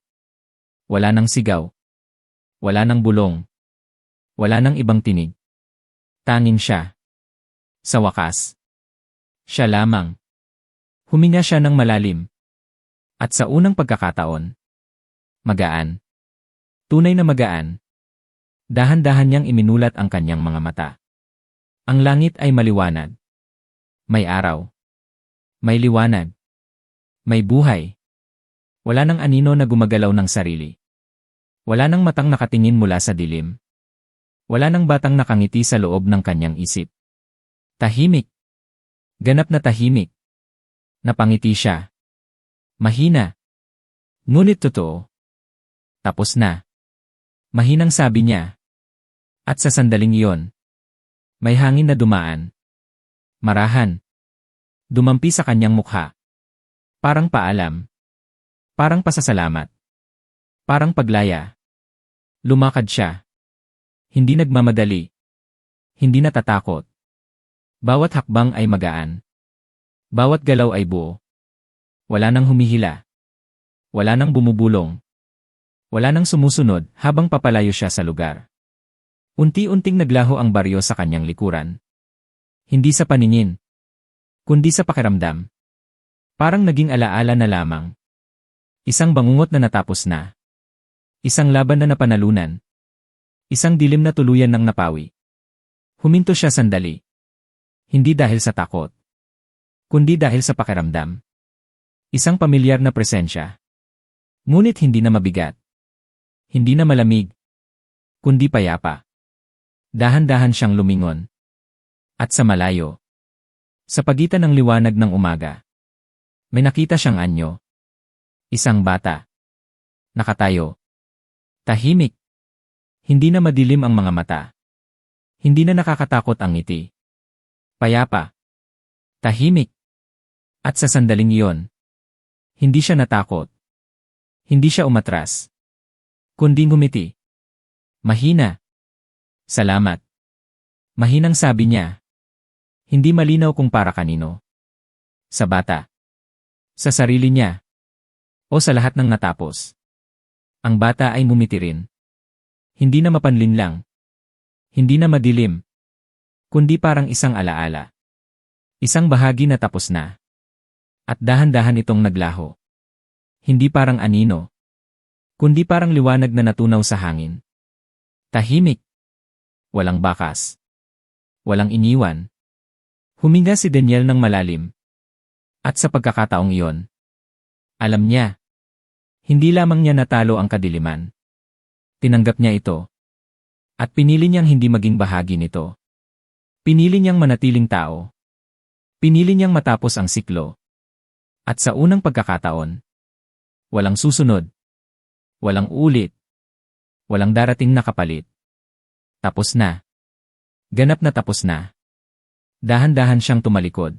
wala nang sigaw. Wala nang bulong. Wala nang ibang tinig. Tanging siya. Sa wakas. Siya lamang. Huminga siya ng malalim. At sa unang pagkakataon, magaan. Tunay na magaan. Dahan-dahan niyang iminulat ang kanyang mga mata. Ang langit ay maliwanag. May araw. May liwanag. May buhay. Wala nang anino na gumagalaw ng sarili. Wala nang matang nakatingin mula sa dilim. Wala nang batang nakangiti sa loob ng kanyang isip. Tahimik. Ganap na tahimik. Napangiti siya. Mahina. Ngunit totoo. Tapos na. Mahinang sabi niya. At sa sandaling iyon, may hangin na dumaan. Marahan. Dumampi sa kanyang mukha. Parang paalam. Parang pasasalamat. Parang paglaya. Lumakad siya. Hindi nagmamadali. Hindi natatakot. Bawat hakbang ay magaan. Bawat galaw ay buo. Wala nang humihila. Wala nang bumubulong. Wala nang sumusunod habang papalayo siya sa lugar. Unti-unting naglaho ang baryo sa kanyang likuran. Hindi sa paningin, kundi sa pakiramdam. Parang naging alaala na lamang. Isang bangungot na natapos na. Isang laban na napanalunan. Isang dilim na tuluyan ng napawi. Huminto siya sandali. Hindi dahil sa takot, kundi dahil sa pakiramdam. Isang pamilyar na presensya. Ngunit hindi na mabigat. Hindi na malamig. Kundi payapa. Dahan-dahan siyang lumingon. At sa malayo, sa pagitan ng liwanag ng umaga, may nakita siyang anyo. Isang bata. Nakatayo. Tahimik. Hindi na madilim ang mga mata. Hindi na nakakatakot ang ngiti. Payapa. Tahimik. At sa sandaling iyon, hindi siya natakot. Hindi siya umatras. Kundi ngumiti. Mahina. Salamat. Mahinang sabi niya. Hindi malinaw kung para kanino. Sa bata. Sa sarili niya. O sa lahat ng natapos. Ang bata ay ngumiti rin. Hindi na mapanlinlang. Hindi na madilim. Kundi parang isang alaala. Isang bahagi na tapos na. At dahan-dahan itong naglaho. Hindi parang anino. Kundi parang liwanag na natunaw sa hangin. Tahimik. Walang bakas. Walang iniwan. Huminga si Daniel ng malalim. At sa pagkakataong iyon, alam niya. Hindi lamang niya natalo ang kadiliman. Tinanggap niya ito. At pinili niyang hindi maging bahagi nito. Pinili niyang manatiling tao. Pinili niyang matapos ang siklo. At sa unang pagkakataon, walang susunod. Walang ulit. Walang darating na kapalit. Tapos na. Ganap na tapos na. Dahan-dahan siyang tumalikod.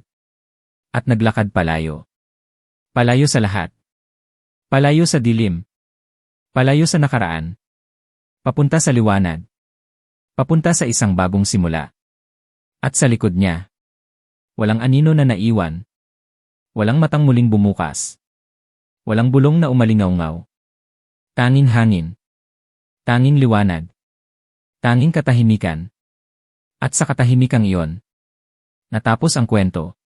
At naglakad palayo. Palayo sa lahat. Palayo sa dilim. Palayo sa nakaraan. Papunta sa liwanag. Papunta sa isang bagong simula. At sa likod niya, walang anino na naiwan. Walang matang muling bumukas. Walang bulong na umalingaw-ngaw. Tanging hangin. Tanging liwanag. Tanging katahimikan. At sa katahimikang iyon, natapos ang kwento.